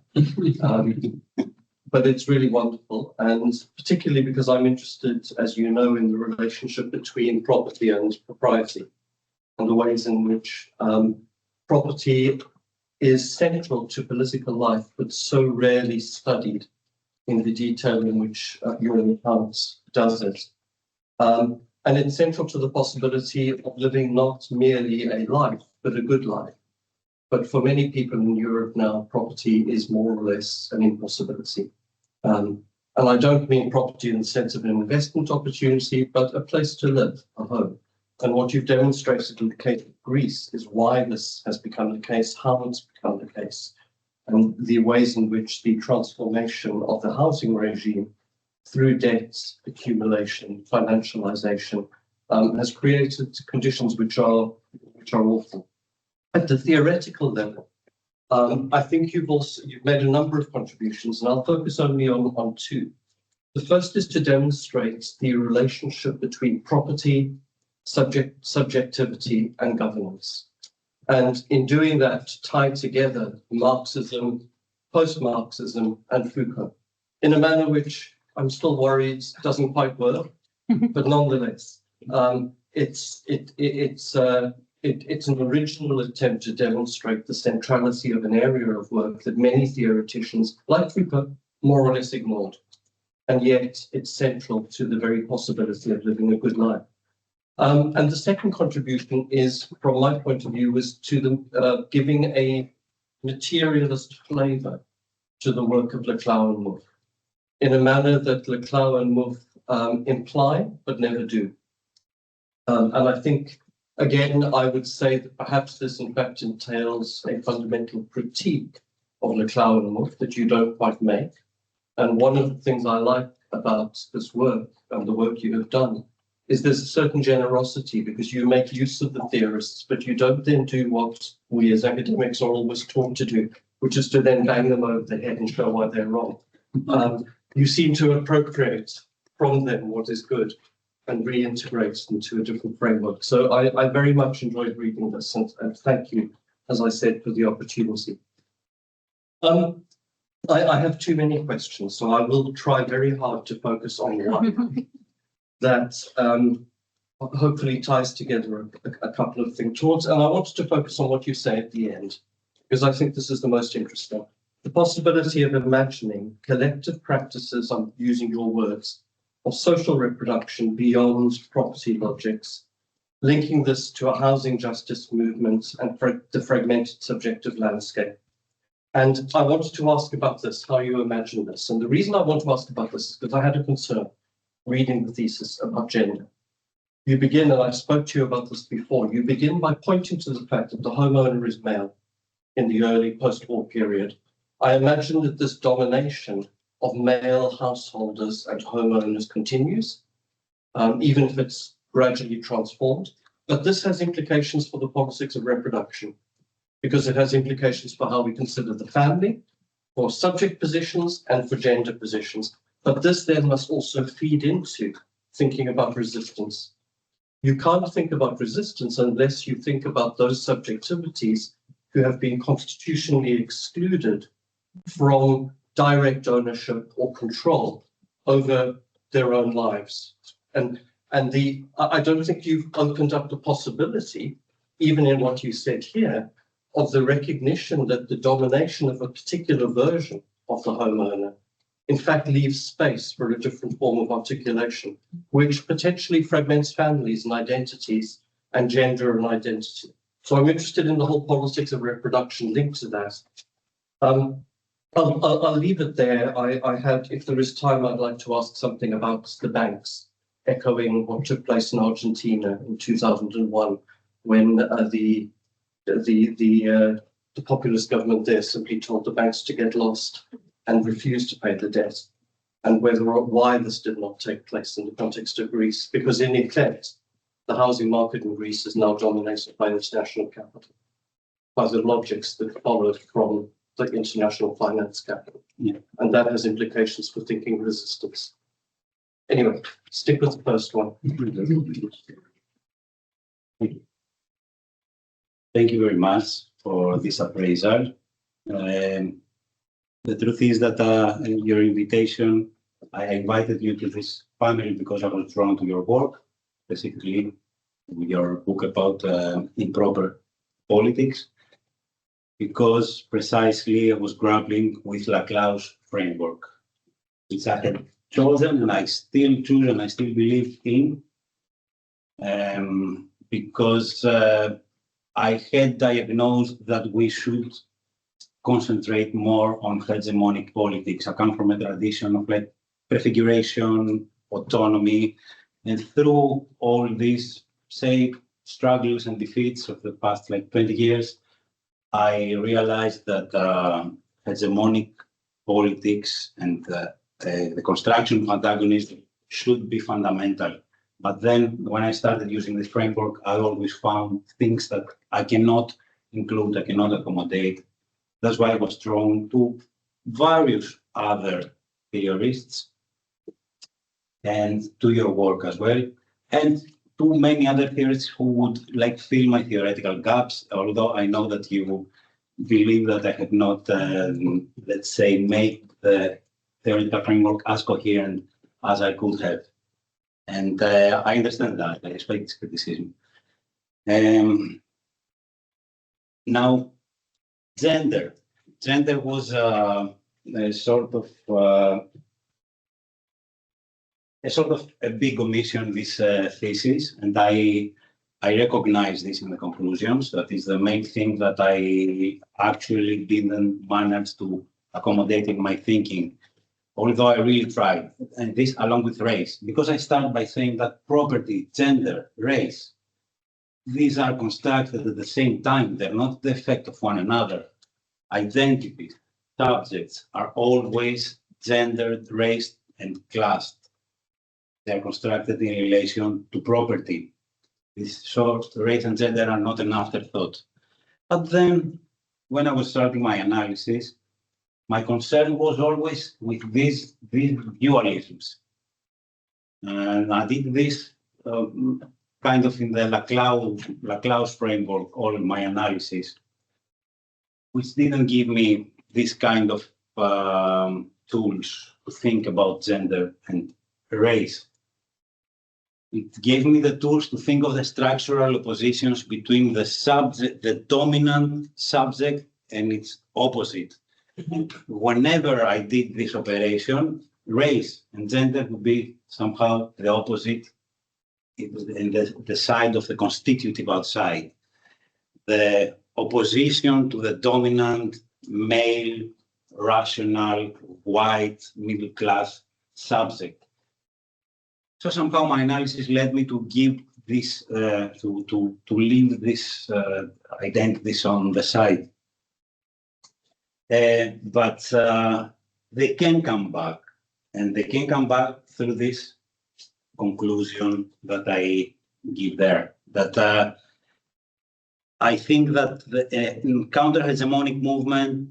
But it's really wonderful, and particularly because I'm interested, as you know, in the relationship between property and propriety, and the ways in which property is central to political life, but so rarely studied in the detail in which your accounts does it. And it's central to the possibility of living not merely a life, but a good life. But for many people in Europe now, property is more or less an impossibility. And I don't mean property in the sense of an investment opportunity, but a place to live, a home. And what you've demonstrated in the case of Greece is why this has become the case, how it's become the case, and the ways in which the transformation of the housing regime through debt accumulation, financialization, has created conditions which are awful. At the theoretical level, I think you've made a number of contributions, and I'll focus only on two. The first is to demonstrate the relationship between property, subjectivity, and governance. And in doing that, tie together Marxism, post-Marxism, and Foucault in a manner which I'm still worried doesn't quite work, but nonetheless, it's an original attempt to demonstrate the centrality of an area of work that many theoreticians, like Foucault, more or less ignored. And yet it's central to the very possibility of living a good life. And the second contribution is, from my point of view, was to the giving a materialist flavor to the work of Leclau and Mouffe, in a manner that Leclau and Mouffe imply but never do. And I think, again, I would say that perhaps this in fact entails a fundamental critique of Leclau and Mouffe that you don't quite make. And one of the things I like about this work and the work you have done is there's a certain generosity, because you make use of the theorists, but you don't then do what we as academics are always taught to do, which is to then bang them over the head and show why they're wrong. You seem to appropriate from them what is good and reintegrate into a different framework. So I very much enjoyed reading this, and thank you, as I said, for the opportunity. I have too many questions, so I will try very hard to focus on one that hopefully ties together a couple of things towards, and I wanted to focus on what you say at the end, because I think this is the most interesting. The possibility of imagining collective practices, I'm using your words, of social reproduction beyond property logics, linking this to a housing justice movement and the fragmented subjective landscape. And I wanted to ask about this, how you imagine this. And the reason I want to ask about this is because I had a concern reading the thesis about gender. You begin, and I spoke to you about this before, you begin by pointing to the fact that the homeowner is male in the early post-war period. I imagine that this domination of male householders and homeowners continues, even if it's gradually transformed. But this has implications for the politics of reproduction, because it has implications for how we consider the family, for subject positions, and for gender positions. But this then must also feed into thinking about resistance. You can't think about resistance unless you think about those subjectivities who have been constitutionally excluded from direct ownership or control over their own lives. And I don't think you've opened up the possibility, even in what you said here, of the recognition that the domination of a particular version of the homeowner in fact leaves space for a different form of articulation, which potentially fragments families and identities and gender and identity. So I'm interested in the whole politics of reproduction linked to that. I'll leave it there. I had, if there is time, I'd like to ask something about the banks, echoing what took place in Argentina in 2001, when the populist government there simply told the banks to get lost and refused to pay the debt, and whether or why this did not take place in the context of Greece, because in effect, the housing market in Greece is now dominated by international capital, by the logics that followed from the international finance capital. Yeah. And that has implications for thinking resistance. Anyway, stick with the first one. Thank you very much for this appraisal. The truth is that your invitation, I invited you to this panel because I was drawn to your work, specifically your book about improper politics, because precisely I was grappling with Laclau's framework, which I had chosen and I still choose and I still believe in, because I had diagnosed that we should concentrate more on hegemonic politics. I come from a tradition of like prefiguration, autonomy, and through all these, say, struggles and defeats of the past like 20 years, I realized that hegemonic politics and the construction of antagonism should be fundamental. But then when I started using this framework, I always found things that I cannot include, I cannot accommodate. That's why I was drawn to various other theorists and to your work as well, and to many other theorists who would like fill my theoretical gaps, although I know that you believe that I have not, let's say, made the theoretical framework as coherent as I could have. And I understand that, I respect this criticism. Now, gender was a sort of a big omission, this thesis, and I recognize this in the conclusions. That is the main thing that I actually didn't manage to accommodate in my thinking, although I really tried. And this along with race, because I start by saying that property, gender, race, these are constructed at the same time. They're not the effect of one another. Identities, subjects are always gendered, raced, and classed. They are constructed in relation to property. This short race and gender are not an afterthought. But then, when I was starting my analysis, my concern was always with these dualisms. And I did this kind of in the Laclau's framework, all my analysis, which didn't give me this kind of tools to think about gender and race. It gave me the tools to think of the structural oppositions between the subject, the dominant subject, and its opposite. And whenever I did this operation, race and gender would be somehow the opposite, in the side of the constitutive outside. The opposition to the dominant male, rational, white, middle class subject. So somehow my analysis led me to give this, to leave this identities on the side. But they can come back, and they can come back through this conclusion that I give there. That I think that the counter-hegemonic movement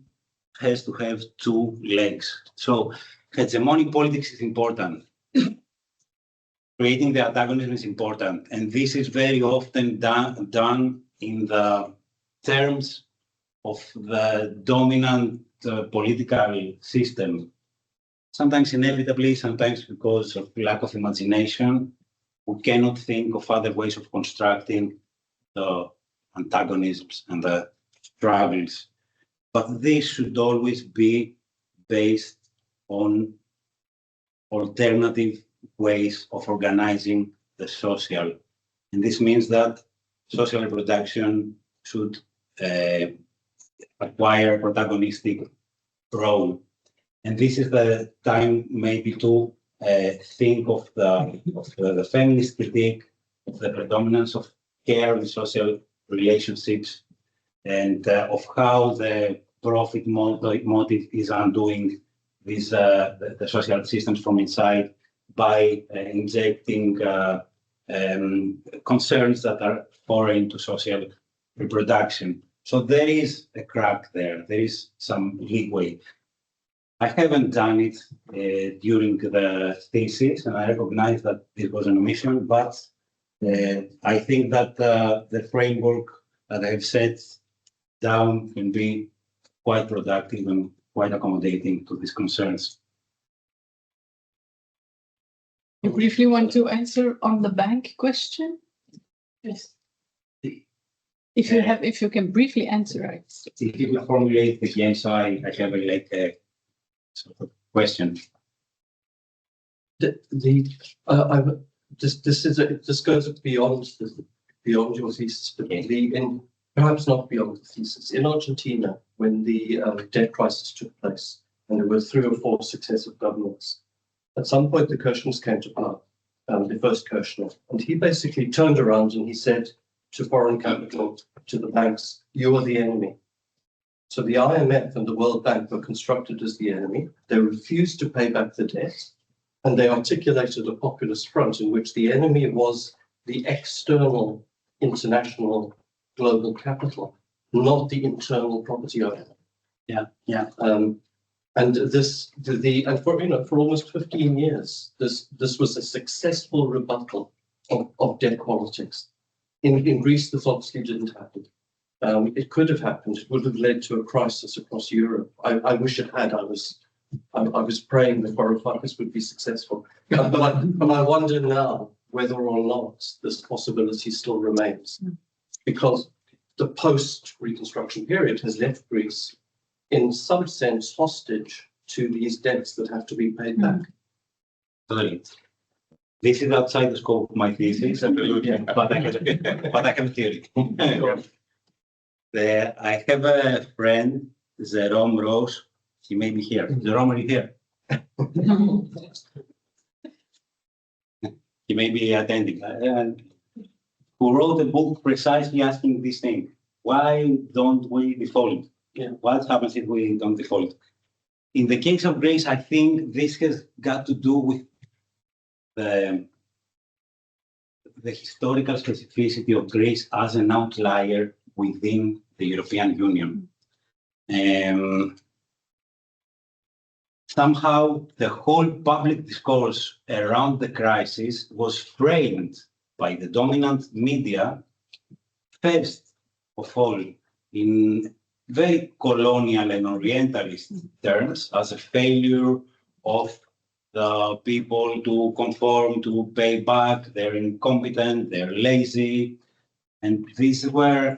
has to have two legs. So hegemonic politics is important. Creating the antagonism is important. And this is very often done in the terms of the dominant political system. Sometimes inevitably, sometimes because of lack of imagination, we cannot think of other ways of constructing the antagonisms and the struggles. But this should always be based on alternative ways of organizing the social. And this means that social reproduction should acquire a protagonistic role. And this is the time maybe to think of the feminist critique of the predominance of care in social relationships and of how the profit motive is undoing these the social systems from inside by injecting concerns that are foreign to social reproduction. So there is a crack there. There is some leeway. I haven't done it during the thesis, and I recognize that it was an omission, but I think that the framework that I've set down can be quite productive and quite accommodating to these concerns. You briefly want to answer on the bank question? Yes. If you can briefly answer it. If you will formulate again, so I have a sort of question. This goes beyond your thesis, but perhaps not beyond the thesis. In Argentina, when the debt crisis took place, and there were 3 or 4 successive governments, at some point the Kirchners came to power, the first Kirchner, and he basically turned around and he said to foreign capital, to the banks, "You are the enemy." So the IMF and the World Bank were constructed as the enemy. They refused to pay back the debt, and they articulated a populist front in which the enemy was the external international global capital, not the internal property owner. Yeah. And for almost 15 years, this was a successful rebuttal of debt politics. In Greece, this obviously didn't happen. It could have happened. It would have led to a crisis across Europe. I wish it had. I was praying that Varoufakis would be successful. But I wonder now whether or not this possibility still remains, because the post-reconstruction period has left Greece in some sense hostage to these debts that have to be paid back. Totally. This is outside the scope of my thesis, but I have a theory. I have a friend, Jerome Rose. He may be here. Jerome, are you here? He may be attending. Who wrote a book precisely asking this thing: why don't we default? Yeah. What happens if we don't default? In the case of Greece, I think this has got to do with the historical specificity of Greece as an outlier within the European Union. Somehow the whole public discourse around the crisis was framed by the dominant media, first of all, in very colonial and orientalist terms, as a failure of the people to conform, to pay back, they're incompetent, they're lazy. And these were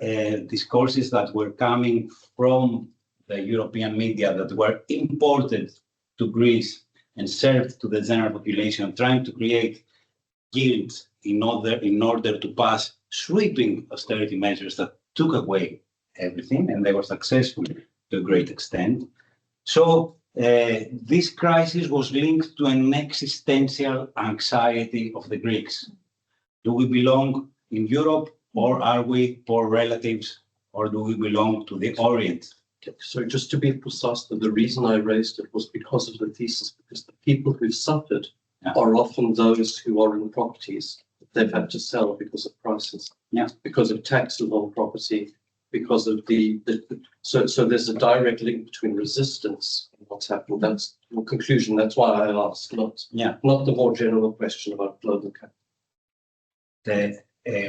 discourses that were coming from the European media that were imported to Greece and served to the general population, trying to create guilt in order to pass sweeping austerity measures that took away everything, and they were successful to a great extent. So this crisis was linked to an existential anxiety of the Greeks. Do we belong in Europe, or are we poor relatives, or do we belong to the Orient? So just to be precise, the reason I raised it was because of the thesis, because the people who suffered are often those who are in properties. They've had to sell because of prices. Yeah. Because of taxes on property, because of so there's a direct link between resistance and what's happened. That's your conclusion. That's why I asked, not the more general question about global capital.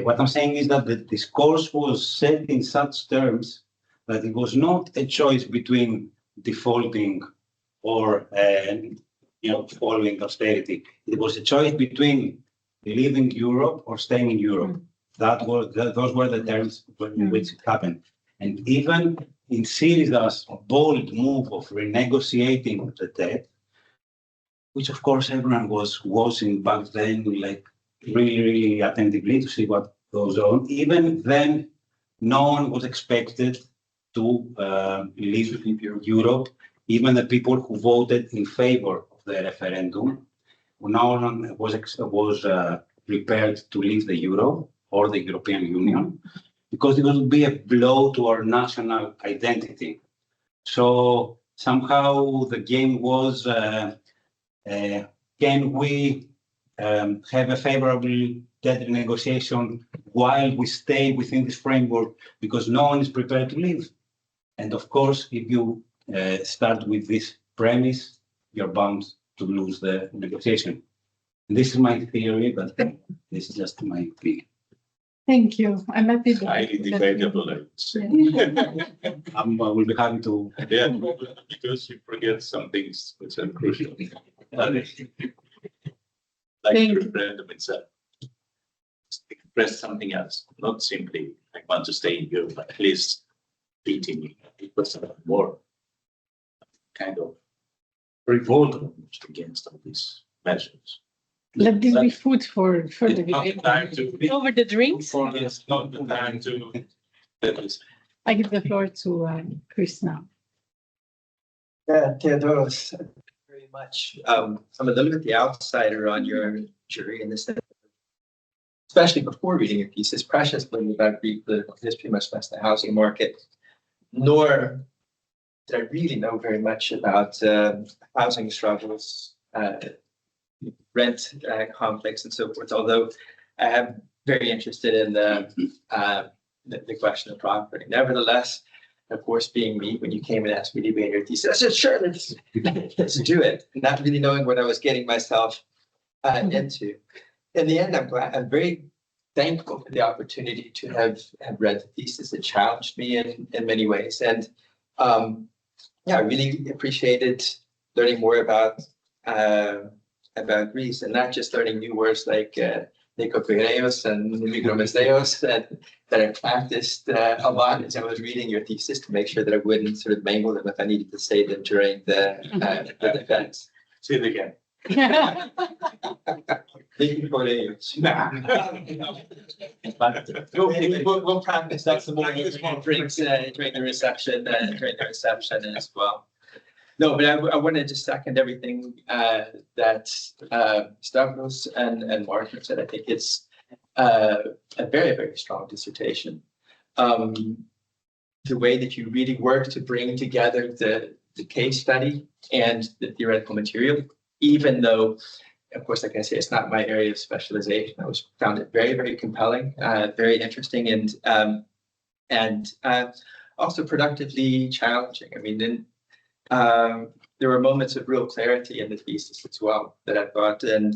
What I'm saying is that the discourse was said in such terms that it was not a choice between defaulting or following austerity. It was a choice between leaving Europe or staying in Europe. Those were the terms in which it happened. And even in Syriza's bold move of renegotiating the debt, which of course everyone was watching back then, like really attentively to see what goes on. Even then, no one was expected to leave Europe. Even the people who voted in favor of the referendum, no one was prepared to leave the Euro or the European Union, because it would be a blow to our national identity. So somehow the game was, can we have a favorable debt negotiation while we stay within this framework, because no one is prepared to leave. And of course, if you start with this premise, you're bound to lose the negotiation. This is my theory, but this is just my opinion. Thank you. I'm happy. Highly debatable, I would say. I will be happy to. Yeah, because you forget some things which are crucial. Like the referendum itself. Express something else, not simply I want to stay in Europe, but at least 80% more kind of revolt against all these measures. Let this be food for further It's not the debate. time to. Over the drinks, It's not the time to. I give the floor to Chris now. Yeah, Theodoros, thank you very much. I'm a little bit the outsider on your jury in this, especially before reading your thesis. Precious learning about Greek political history, much less the housing market, nor did I really know very much about housing struggles, rent conflicts, and so forth. Although I am very interested in the question of property. Nevertheless, of course, being me, when you came and asked me to be in your thesis, I said, sure, let's do it. Not really knowing what I was getting myself into. In the end, I'm very thankful for the opportunity to have read the thesis. It challenged me in many ways. And I really appreciated learning more about Greece, and not just learning new words like Nikopeireos and Mikromesteos that I practiced a lot as I was reading your thesis to make sure that I wouldn't sort of mangle them if I needed to say them during the defense. Say it again. We'll practice that some more drinks during the reception as well. No, but I want to just second everything that Stavros and Martin said. I think it's a very, very strong dissertation. The way that you really work to bring together the case study and the theoretical material, even though, of course, like I say, it's not my area of specialization. I found it very, very compelling, very interesting, and also productively challenging. I mean, there were moments of real clarity in the thesis as well that I thought, and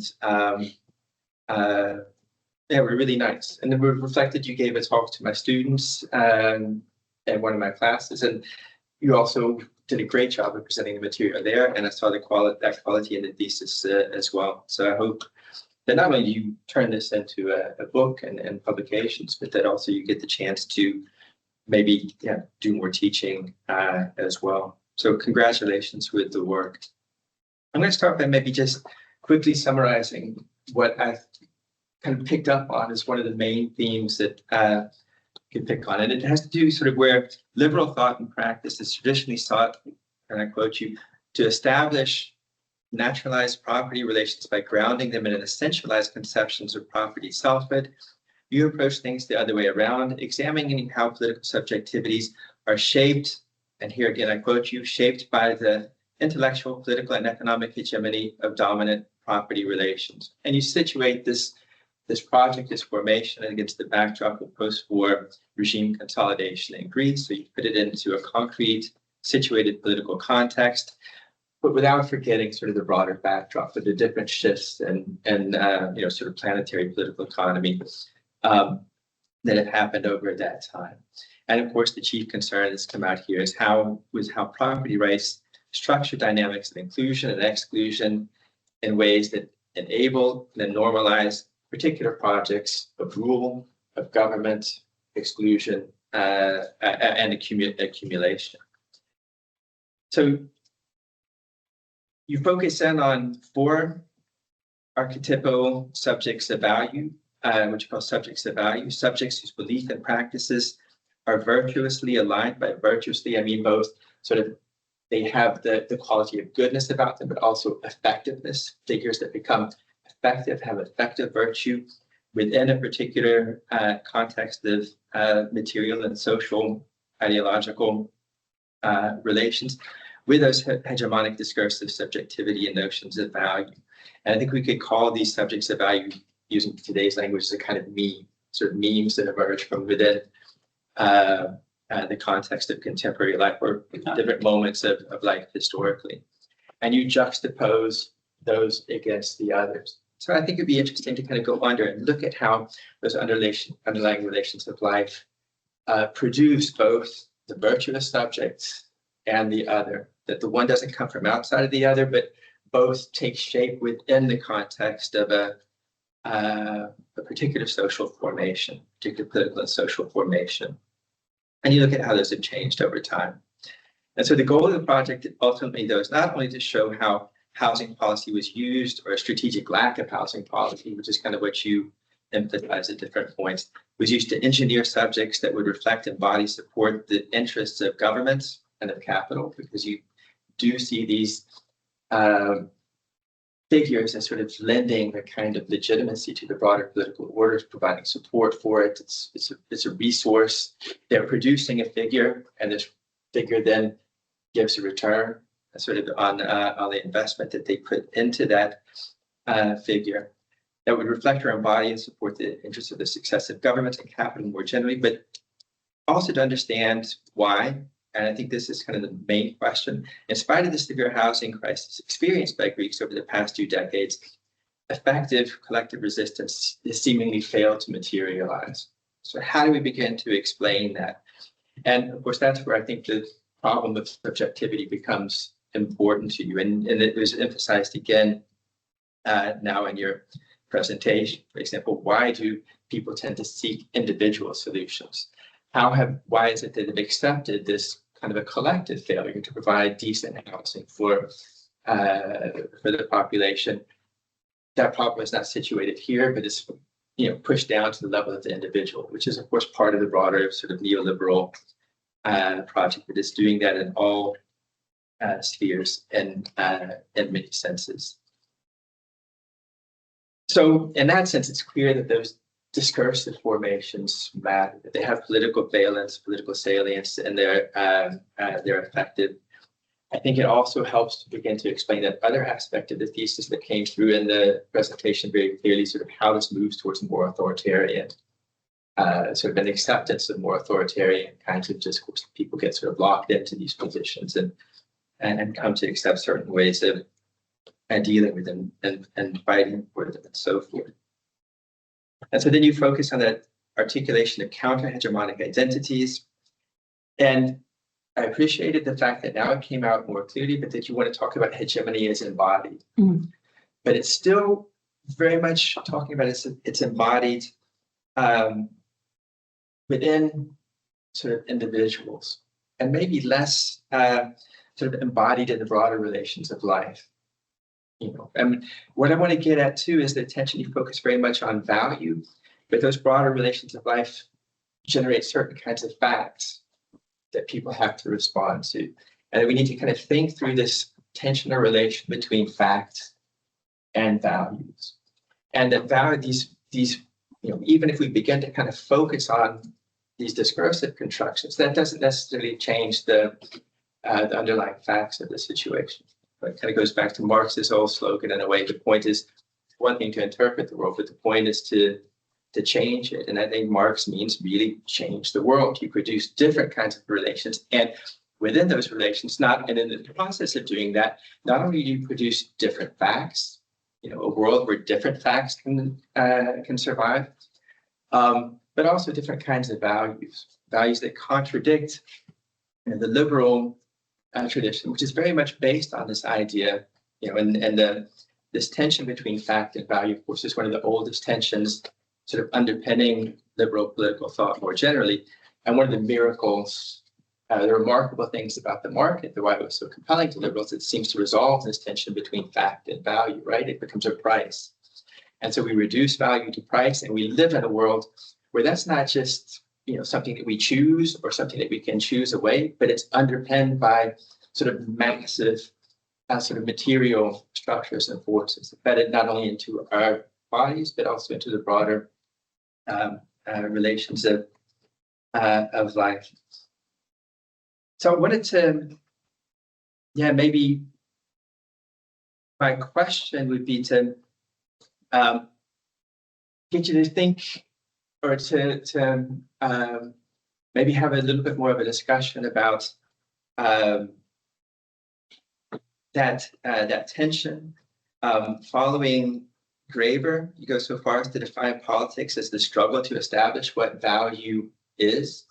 were really nice. And they were reflected. You gave a talk to my students in one of my classes, and you also did a great job of presenting the material there. And I saw that quality in the thesis as well. So I hope that not only you turn this into a book and publications, but that also you get the chance to maybe do more teaching as well. So congratulations with the work. I'm going to start by maybe just quickly summarizing what I've kind of picked up on as one of the main themes that can pick on. And it has to do sort of where liberal thought and practice is traditionally sought, and I quote you, to establish naturalized property relations by grounding them in essentialized conceptions of property selfhood. You approach things the other way around, examining how political subjectivities are shaped, and here again I quote you, shaped by the intellectual, political, and economic hegemony of dominant property relations. And you situate this project, this formation, against the backdrop of post-war regime consolidation in Greece. So you put it into a concrete, situated political context, but without forgetting sort of the broader backdrop of the different shifts and sort of planetary political economy that have happened over that time. And of course, the chief concern that's come out here is how property rights structure dynamics of inclusion and exclusion in ways that enable and normalize particular projects of rule, of government, exclusion, and accumulation. So you focus in on 4 archetypal subjects of value, which you call subjects of value, subjects whose belief and practices are virtuously aligned. By virtuously, I mean both sort of they have the quality of goodness about them, but also effectiveness, figures that become effective, have effective virtue within a particular context of material and social, ideological relations, with those hegemonic discursive subjectivity and notions of value. And I think we could call these subjects of value, using today's language, as a kind of meme, sort of memes that emerge from within the context of contemporary life or different moments of life historically. And you juxtapose those against the others. So I think it'd be interesting to kind of go under and look at how those underlying relations of life produce both the virtuous subjects and the other, that the one doesn't come from outside of the other, but both take shape within the context of a particular social formation, particular political and social formation. And you look at how those have changed over time. And so the goal of the project ultimately, though, is not only to show how housing policy was used, or a strategic lack of housing policy, which is kind of what you emphasize at different points, was used to engineer subjects that would reflect, embody, support the interests of governments and of capital, because you do see these figures as sort of lending a kind of legitimacy to the broader political orders, providing support for it. It's a resource. They're producing a figure, and this figure then gives a return sort of on the investment that they put into that figure that would reflect or embody and support the interests of the successive governments and capital more generally, but also to understand why. And I think this is kind of the main question. In spite of the severe housing crisis experienced by Greeks over the past 2 decades, effective collective resistance has seemingly failed to materialize. So how do we begin to explain that? And of course, that's where I think the problem of subjectivity becomes important to you. And it was emphasized again now in your presentation. For example, why do people tend to seek individual solutions? Why is it that they've accepted this kind of a collective failure to provide decent housing for the population? That problem is not situated here, but it's pushed down to the level of the individual, which is of course part of the broader sort of neoliberal project that is doing that in all spheres and in many senses. So in that sense, it's clear that those discursive formations matter, that they have political valence, political salience, and they're effective. I think it also helps to begin to explain that other aspect of the thesis that came through in the presentation very clearly, sort of how this moves towards more authoritarian, sort of an acceptance of more authoritarian kinds of discourse. People get sort of locked into these positions and come to accept certain ways of dealing with them and fighting for them and so forth. And so then you focus on that articulation of counter-hegemonic identities. And I appreciated the fact that now it came out more clearly, but that you want to talk about hegemony as embodied. Mm. But it's still very much talking about it's embodied within sort of individuals, and maybe less sort of embodied in the broader relations of life. And what I want to get at too is the attention you focus very much on value, but those broader relations of life generate certain kinds of facts that people have to respond to. And we need to kind of think through this tension or relation between facts and values. And that these even if we begin to kind of focus on these discursive constructions, that doesn't necessarily change the underlying facts of the situation. it kind of goes back to Marx's old slogan in a way. The point is one thing to interpret the world, but the point is to change it. And I think Marx means really change the world. You produce different kinds of relations, and within those relations, and in the process of doing that, not only do you produce different facts, a world where different facts can survive, but also different kinds of values that contradict the liberal tradition, which is very much based on this idea, this tension between fact and value, of course, is one of the oldest tensions sort of underpinning liberal political thought more generally. And one of the miracles, the remarkable things about the market, why it was so compelling to liberals, it seems to resolve this tension between fact and value, right? It becomes a price. And so we reduce value to price, and we live in a world where that's not just something that we choose or something that we can choose away, but it's underpinned by sort of massive sort of material structures and forces embedded not only into our bodies, but also into the broader relations of life. So I wanted to, maybe my question would be to get you to think, or to maybe have a little bit more of a discussion about that tension. Following Graeber, you go so far as to define politics as the struggle to establish what value is.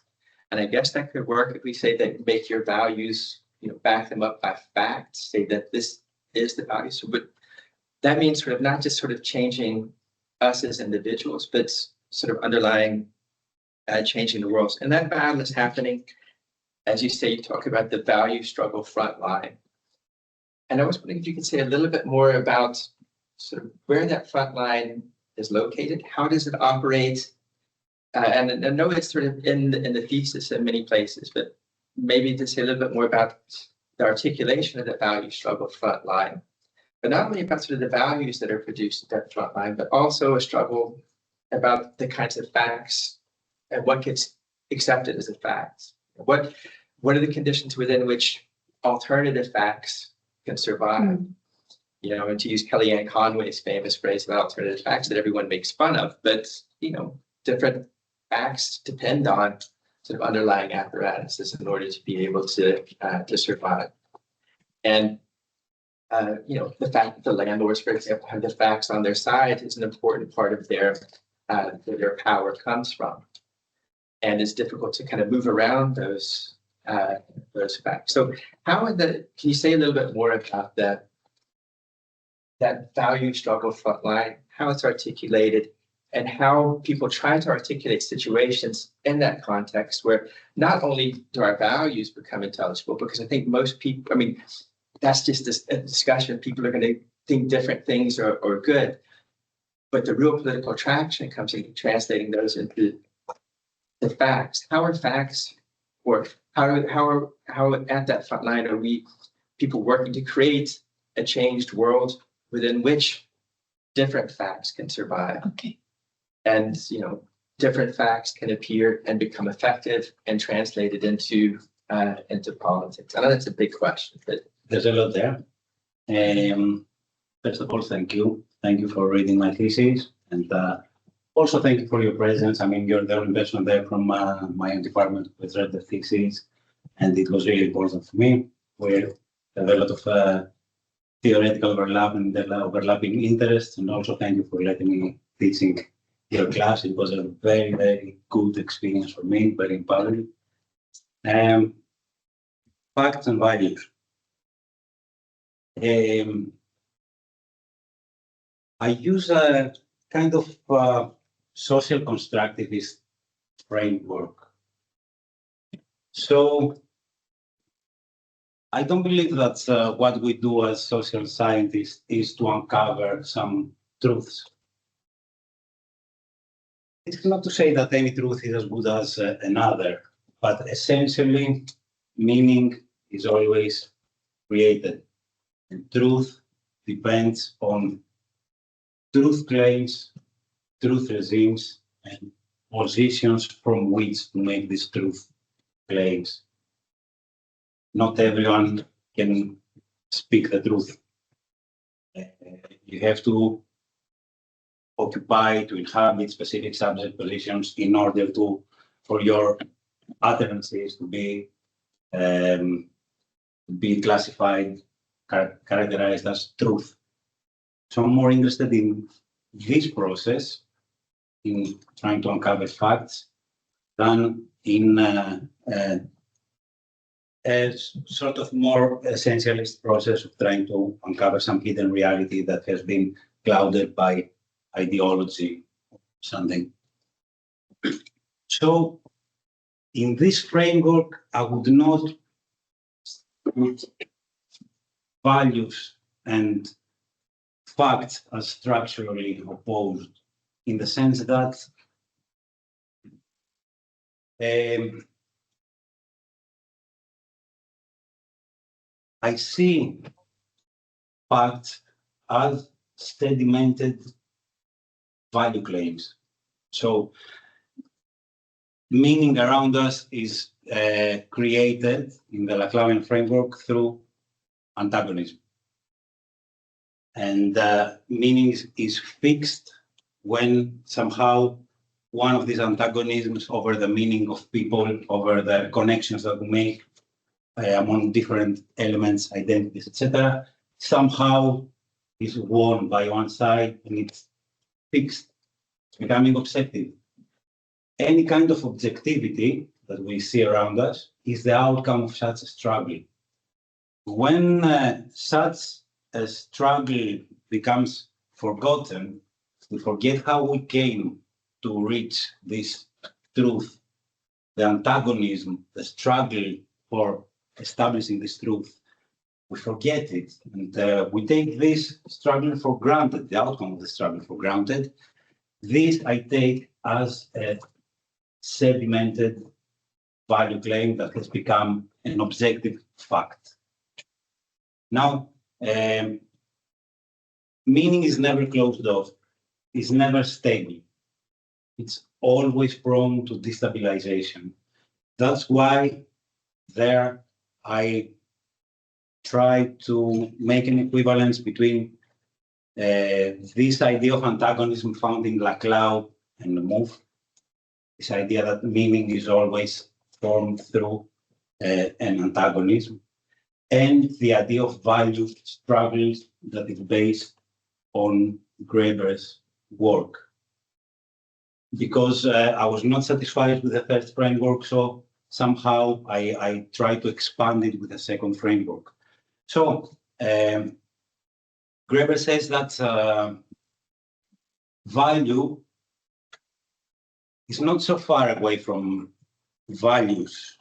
And I guess that could work if we say that make your values, back them up by facts, say that this is the value. So, but that means sort of not just sort of changing us as individuals, but sort of underlying changing the world. And that battle is happening, as you say, you talk about the value struggle front line. And I was wondering if you could say a little bit more about sort of where that front line is located, how does it operate? And I know it's sort of in the thesis in many places, but maybe to say a little bit more about the articulation of the value struggle front line, but not only about sort of the values that are produced at that front line, but also a struggle about the kinds of facts and what gets accepted as a fact. What are the conditions within which alternative facts can survive? And to use Kellyanne Conway's famous phrase about alternative facts that everyone makes fun of, but different facts depend on sort of underlying apparatuses in order to be able to survive. And the fact that the landlords, for example, have the facts on their side is an important part of their power comes from. And it's difficult to kind of move around those facts. So can you say a little bit more about that value struggle front line, how it's articulated, and how people try to articulate situations in that context where not only do our values become intelligible, because I think most people, that's just a discussion, people are going to think different things are good, but the real political traction comes in translating those into the facts. How are facts work? How at that front line are we people working to create a changed world within which different facts can survive? Okay. And different facts can appear and become effective and translated into politics. I know that's a big question, but there's a lot there. First of all, thank you. Thank you for reading my thesis, and also thank you for your presence. You're the only person there from my own department who has read the thesis, and it was really important for me. We have a lot of theoretical overlap and overlapping interests, and also thank you for letting me teaching your class. It was a very, very good experience for me, very empowering. Facts and values. I use a kind of social constructivist framework. So I don't believe that what we do as social scientists is to uncover some truths. It's not to say that any truth is as good as another, but essentially meaning is always created. And truth depends on truth claims, truth regimes, and positions from which to make these truth claims. Not everyone can speak the truth. You have to occupy, to inhabit specific subject positions in order for your utterances to be classified, characterized as truth. So I'm more interested in this process, in trying to uncover facts, than in a sort of more essentialist process of trying to uncover some hidden reality that has been clouded by ideology or something. So in this framework, I would not put values and facts as structurally opposed, in the sense that I see facts as sedimented value claims. So meaning around us is created in the Laclavian framework through antagonism. And meaning is fixed when somehow one of these antagonisms over the meaning of people, over the connections that we make among different elements, identities, etc., somehow is won by one side and it's fixed, it's becoming objective. Any kind of objectivity that we see around us is the outcome of such a struggle. When such a struggle becomes forgotten, we forget how we came to reach this truth, the antagonism, the struggle for establishing this truth. We forget it, and we take this struggle for granted, the outcome of the struggle for granted. This I take as a sedimented value claim that has become an objective fact. Now, meaning is never closed off, it's never stable. It's always prone to destabilization. That's why there I try to make an equivalence between this idea of antagonism found in Laclau and Mouffe, this idea that meaning is always formed through an antagonism, and the idea of value struggles that is based on Graeber's work. Because I was not satisfied with the first framework, so somehow I try to expand it with a second framework. So Graeber says that value is not so far away from values.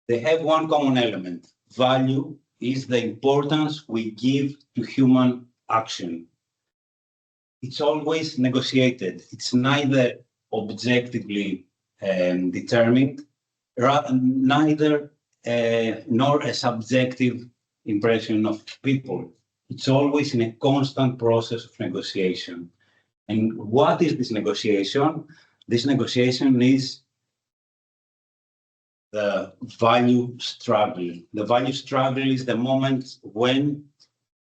They have one common element. Value is the importance we give to human action. It's always negotiated. It's neither objectively determined, neither nor a subjective impression of people. It's always in a constant process of negotiation. And what is this negotiation? This negotiation is the value struggle. The value struggle is the moment when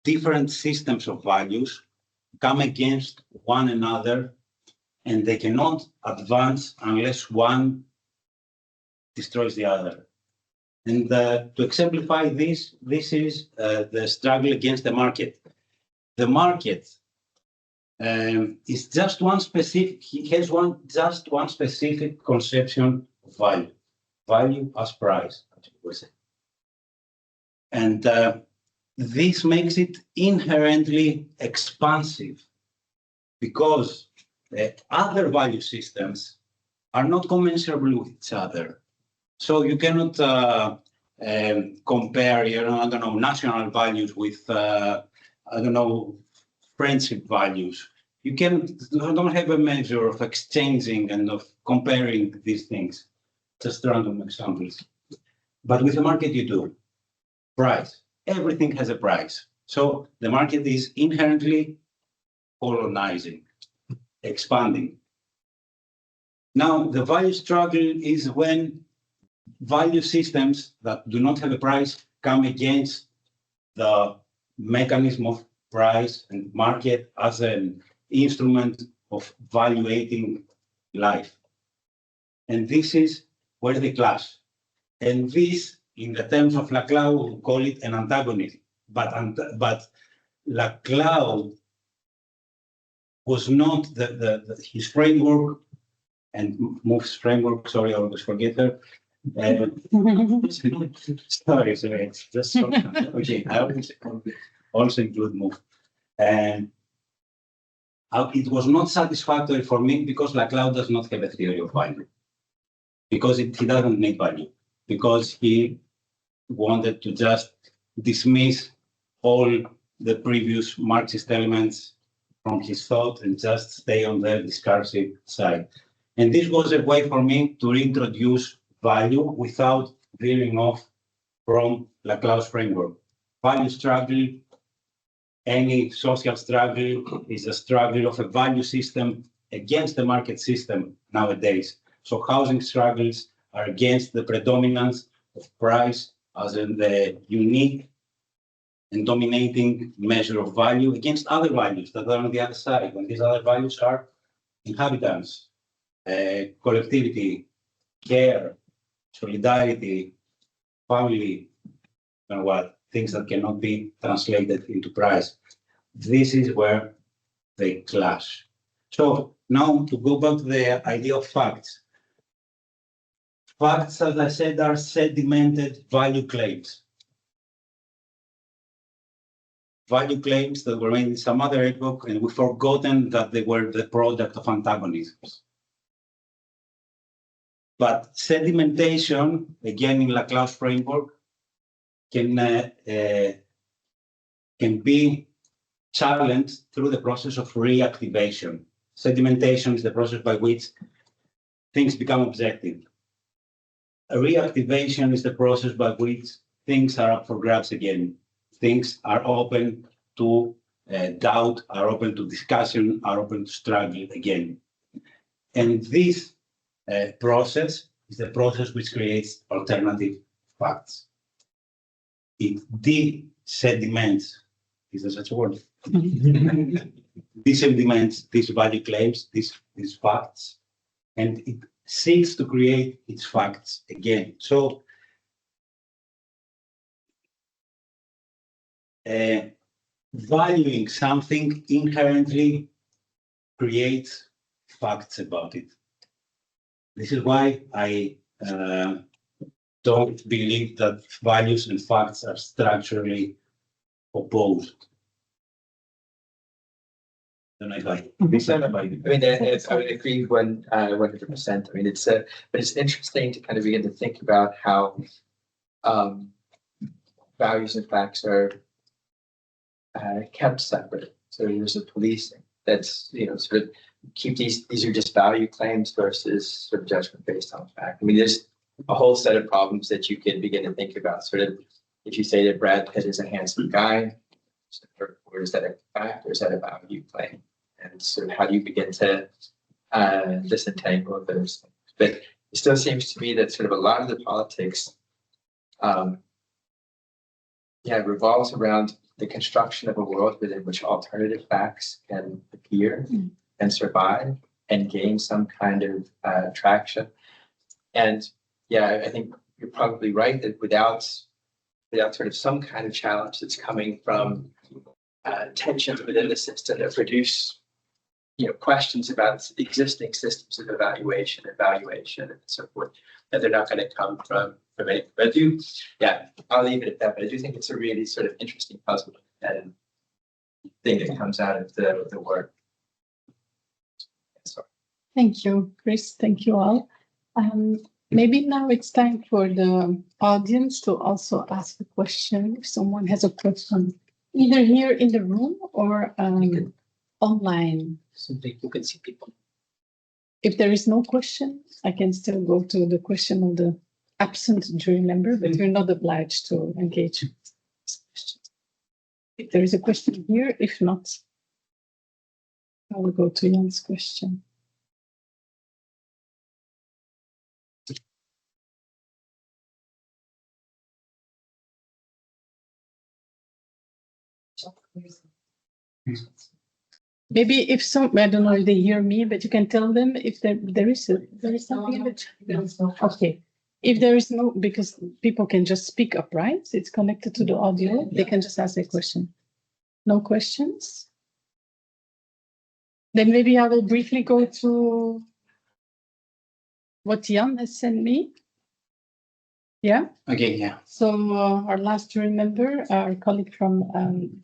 different systems of values come against one another, and they cannot advance unless one destroys the other. And to exemplify this, this is the struggle against the market. The market is just one specific, he has just one specific conception of value. Value as price, as you would say. And this makes it inherently expansive because other value systems are not commensurable with each other. So you cannot compare, I don't know, national values with, friendship values. You don't have a measure of exchanging and of comparing these things. Just random examples. But with the market, you do. Price. Everything has a price. So the market is inherently colonizing, expanding. Now, the value struggle is when value systems that do not have a price come against the mechanism of price and market as an instrument of valuating life. And this is where they clash. And this, in the terms of Laclau, we call it an antagonism. But Laclau was not his framework, and Mouf's framework, sorry, I always forget her. Sorry, it's just so, okay, I also include Mouf. And it was not satisfactory for me because Laclau does not have a theory of value. Because he doesn't need value. Because he wanted to just dismiss all the previous Marxist elements from his thought and just stay on the discursive side. And this was a way for me to reintroduce value without veering off from Laclau's framework. Value struggle, any social struggle is a struggle of a value system against the market system nowadays. So housing struggles are against the predominance of price as in the unique and dominating measure of value against other values that are on the other side. And these other values are inhabitants, collectivity, care, solidarity, family, and what things that cannot be translated into price. This is where they clash. So now to go back to the idea of facts. Facts, as I said, are sedimented value claims. Value claims that were made in some other epoch, and we've forgotten that they were the product of antagonisms. But sedimentation, again in Laclau's framework, can be challenged through the process of reactivation. Sedimentation is the process by which things become objective. A reactivation is the process by which things are up for grabs again. Things are open to doubt, are open to discussion, are open to struggle again. And this process is the process which creates alternative facts. It de-sediments, is there such a word? De-sediments these value claims, these facts, and it seeks to create its facts again. So valuing something inherently creates facts about it. This is why I don't believe that values and facts are structurally opposed. I mean, I would agree 100%. I mean, but it's interesting to kind of begin to think about how values and facts are kept separate. So there's a policing that's, sort of keep these are just value claims versus sort of judgment based on fact. I mean, there's a whole set of problems that you can begin to think about. Sort of, if you say that Brad Pitt is a handsome guy, or is that a fact, or is that a value claim? And sort of how do you begin to disentangle those things? But it still seems to me that sort of a lot of the politics, revolves around the construction of a world within which alternative facts can appear and survive and gain some kind of traction. And I think you're probably right that without sort of some kind of challenge that's coming from tensions within the system that produce questions about existing systems of evaluation and so forth, that they're not going to come from anything. But I'll leave it at that. But I do think it's a really sort of interesting puzzle and thing that comes out of the work. Sorry. Thank you, Chris. Thank you all. Maybe now it's time for the audience to also ask a question. If someone has a question, either here in the room or online. Simply you can see people. If there is no question, I can still go to the question of the absent jury member, but you're not obliged to engage. If there is a question here, if not, I will go to Jan's question. Maybe if some, I don't know if they hear me, but you can tell them if there is something in the chat. Okay. If there is no, because people can just speak up, right? It's connected to the audio. They can just ask a question. No questions? Then maybe I will briefly go to what Jan has sent me. Yeah. Okay, yeah. So our last jury member, our colleague from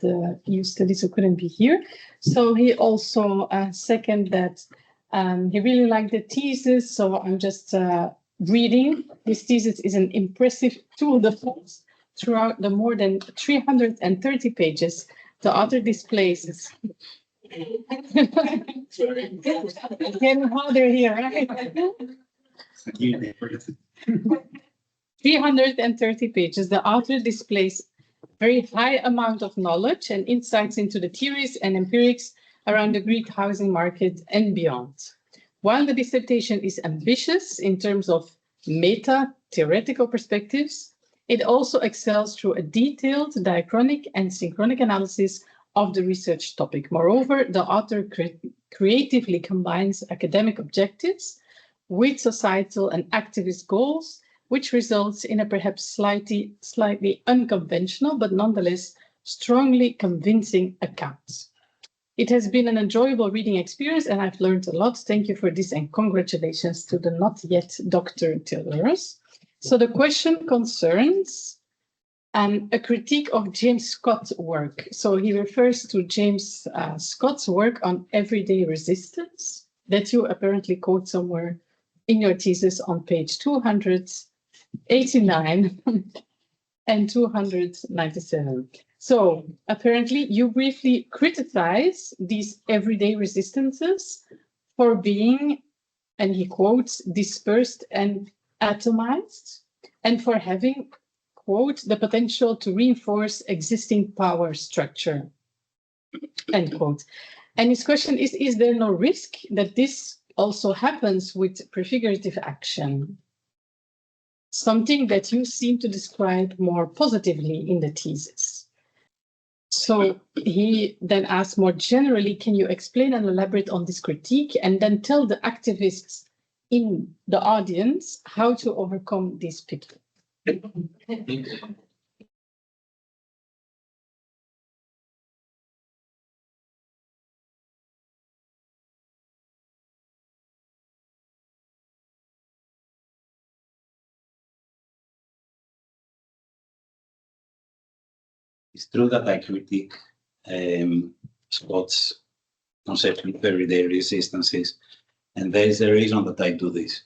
the EU Studies who couldn't be here. So he also seconded that he really liked the thesis. So I'm just reading. This thesis is an impressive tour de force throughout the more than 330 pages. The author displays. Getting harder here, right? 330 pages. The author displays very high amount of knowledge and insights into the theories and empirics around the Greek housing market and beyond. While the dissertation is ambitious in terms of meta-theoretical perspectives, it also excels through a detailed diachronic and synchronic analysis of the research topic. Moreover, the author creatively combines academic objectives with societal and activist goals, which results in a perhaps slightly unconventional, but nonetheless strongly convincing account. It has been an enjoyable reading experience and I've learned a lot. Thank you for this and congratulations to the not yet Dr. Theodoros. So the question concerns a critique of James Scott's work. So he refers to James Scott's work on everyday resistance that you apparently quote somewhere in your thesis on page 289 and 297. So apparently you briefly criticize these everyday resistances for being, and he quotes, dispersed and atomized, and for having, quote, the potential to reinforce existing power structure, end quote. And his question is there no risk that this also happens with prefigurative action? Something that you seem to describe more positively in the thesis. So he then asks more generally, can you explain and elaborate on this critique and then tell the activists in the audience how to overcome this picture? It's true that I critique Scott's conception of everyday resistances, and there is a reason that I do this.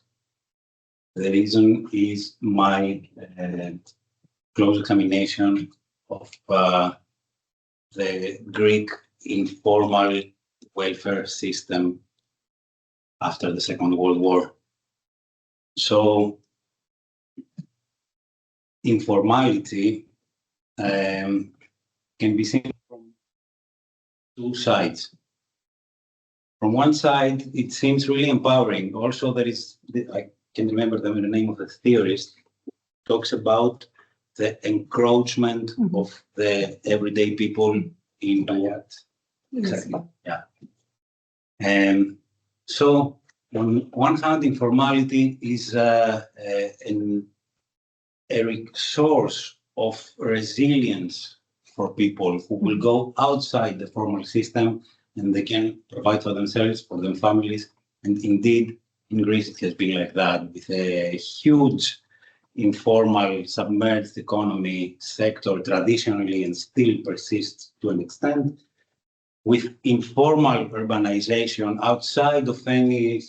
The reason is my close examination of the Greek informal welfare system after the Second World War. So, informality can be seen from two sides. From one side, it seems really empowering. Also, there is, I can remember the name of the theorist, talks about the encroachment of the everyday people into exactly, yeah. And so, on one hand, informality is a source of resilience for people who will go outside the formal system and they can provide for themselves, for their families. And indeed, in Greece, it has been like that with a huge informal submerged economy sector traditionally and still persists to an extent, with informal urbanization outside of any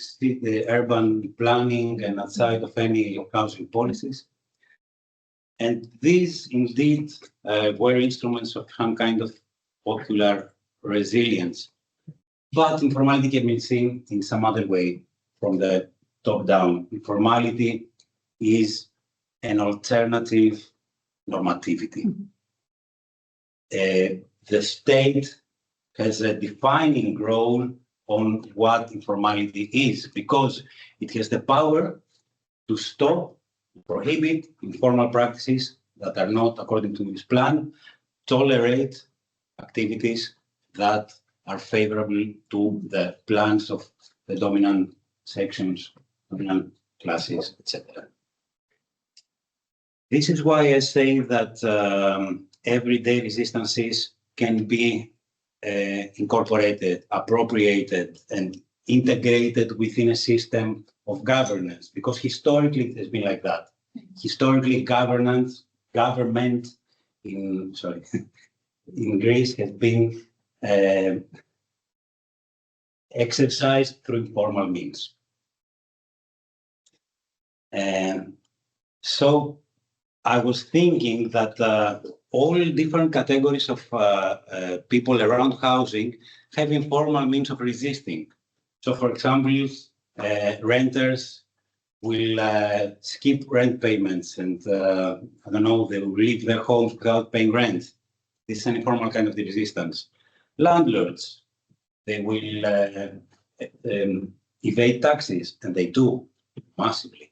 urban planning and outside of any housing policies. And these indeed were instruments of some kind of popular resilience. But informality can be seen in some other way from the top down. Informality is an alternative normativity. The state has a defining role on what informality is because it has the power to stop, prohibit informal practices that are not according to its plan, tolerate activities that are favorable to the plans of the dominant sections, dominant classes, etc. This is why I say that everyday resistances can be incorporated, appropriated, and integrated within a system of governance, because historically it has been like that. Historically, government in Greece has been exercised through informal means. And so I was thinking that all different categories of people around housing have informal means of resisting. So, for example, renters will skip rent payments and, I don't know, they will leave their homes without paying rent. This is an informal kind of resistance. Landlords, they will evade taxes, and they do massively.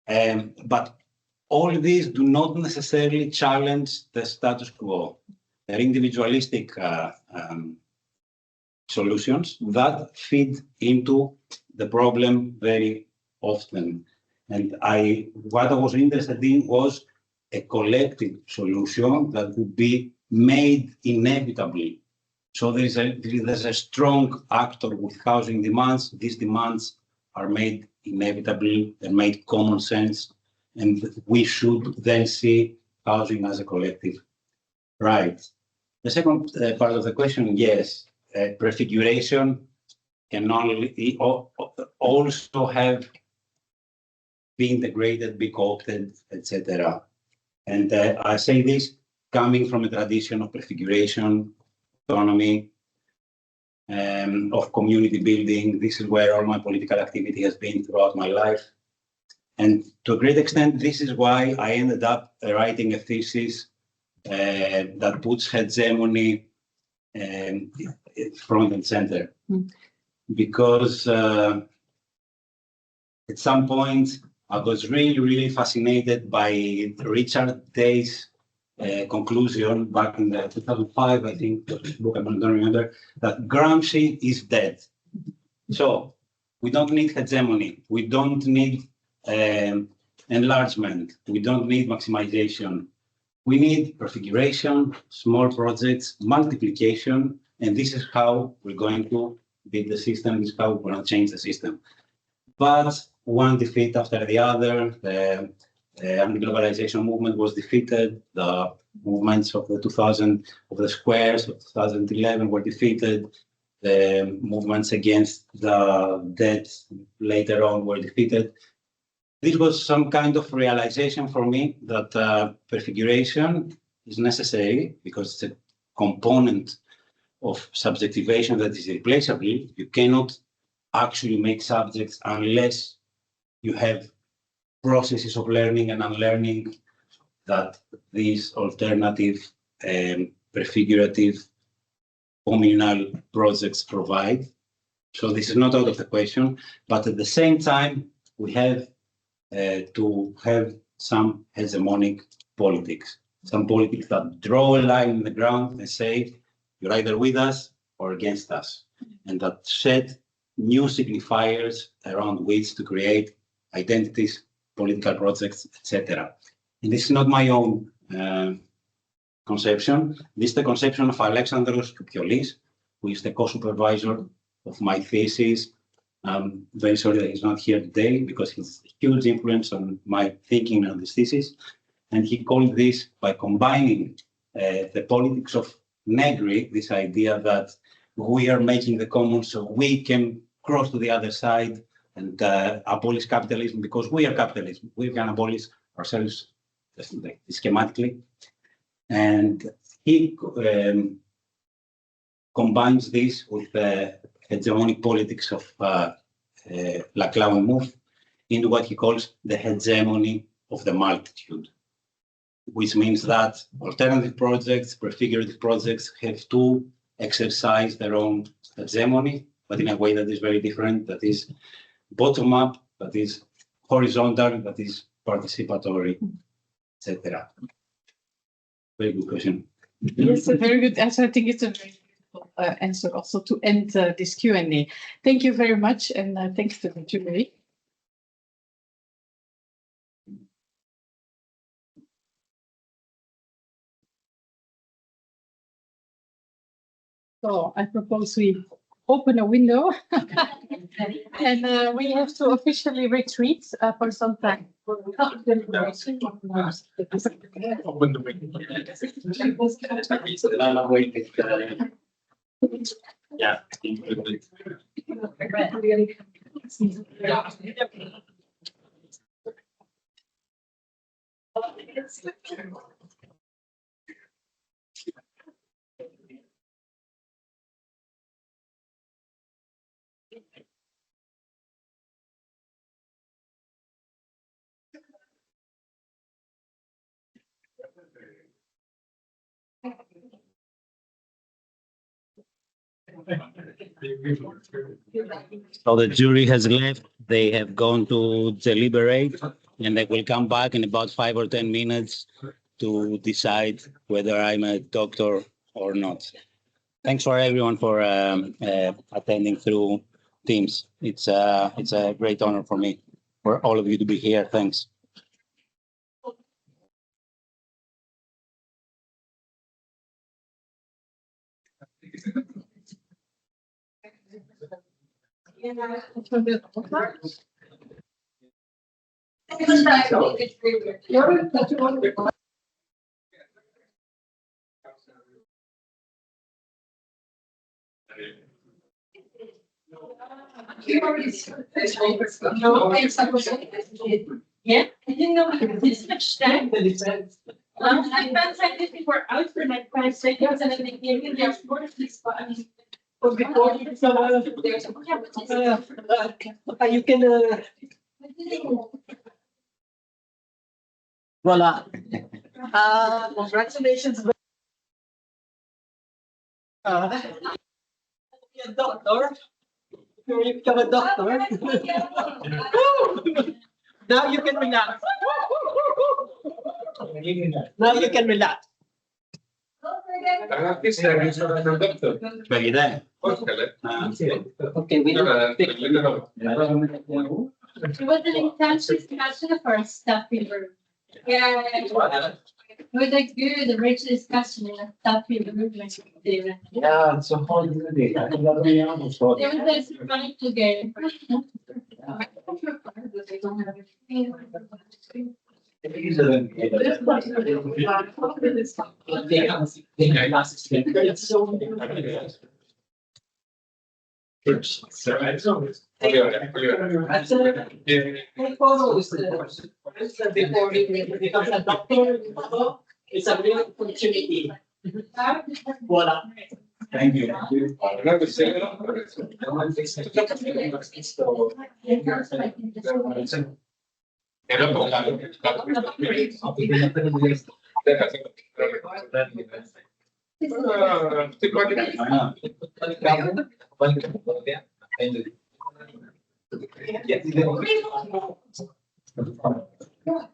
But all these do not necessarily challenge the status quo. They're individualistic solutions that feed into the problem very often. And what I was interested in was a collective solution that would be made inevitable. So there's a strong actor with housing demands. These demands are made inevitable, they're made common sense, and we should then see housing as a collective right. The second part of the question, yes, prefiguration can only also have be integrated, be co-opted, etc. And I say this coming from a tradition of prefiguration, autonomy, of community building. This is where all my political activity has been throughout my life. And to a great extent, this is why I ended up writing a thesis that puts hegemony front and center. Because at some point, I was really fascinated by Richard Day's conclusion back in 2005, I think, book, I don't remember, that Gramsci is dead. So we don't need hegemony. We don't need enlargement. We don't need maximization. We need prefiguration, small projects, multiplication, and this is how we're going to build the system. This is how we're going to change the system. But one defeat after the other, the anti-globalization movement was defeated. The movements of the 2000, of the squares of 2011 were defeated. The movements against the debt later on were defeated. This was some kind of realization for me that prefiguration is necessary because it's a component of subjectivation that is irreplaceable. You cannot actually make subjects unless you have processes of learning and unlearning that these alternative prefigurative communal projects provide. So this is not out of the question, but at the same time, we have to have some hegemonic politics, some politics that draw a line in the ground and say, you're either with us or against us, and that set new signifiers around which to create identities, political projects, etc. And this is not my own conception. This is the conception of Alexandros Karyotis, who is the co-supervisor of my thesis. I'm very sorry that he's not here today because he's a huge influence on my thinking on this thesis. And he called this, by combining the politics of Negri, this idea that we are making the commons so we can cross to the other side and abolish capitalism because we are capitalism. We can abolish ourselves schematically. And he combines this with the hegemonic politics of Laclau and Mouffe into what he calls the hegemony of the multitude, which means that alternative projects, prefigurative projects have to exercise their own hegemony, but in a way that is very different, that is bottom-up, that is horizontal, that is participatory, etc. Very good question. Yes, a very good answer. I think it's a very beautiful answer also to end this Q&A. Thank you very much, and thanks to the jury. So I propose we open a window and we have to officially retreat for some time. Yeah. So the jury has left. They have gone to deliberate, and they will come back in about 5 or 10 minutes to decide whether I'm a doctor or not. Thanks for everyone for attending through Teams. It's a great honor for me, for all of you to be here. Thanks. Yeah, I didn't know we had this much time. I felt like this before out for like 5 seconds and then they gave me their forces, but I mean. Before you can voila. Congratulations. You're a doctor. You become a doctor. Now you can relax. Now you can relax. Okay, we It was an intense discussion for a staff member. Yeah. It was a good, rich discussion in a staff member. yeah, it's a hard day. It was a survival game. Before he becomes a doctor, it's a real opportunity. Voila. Thank you.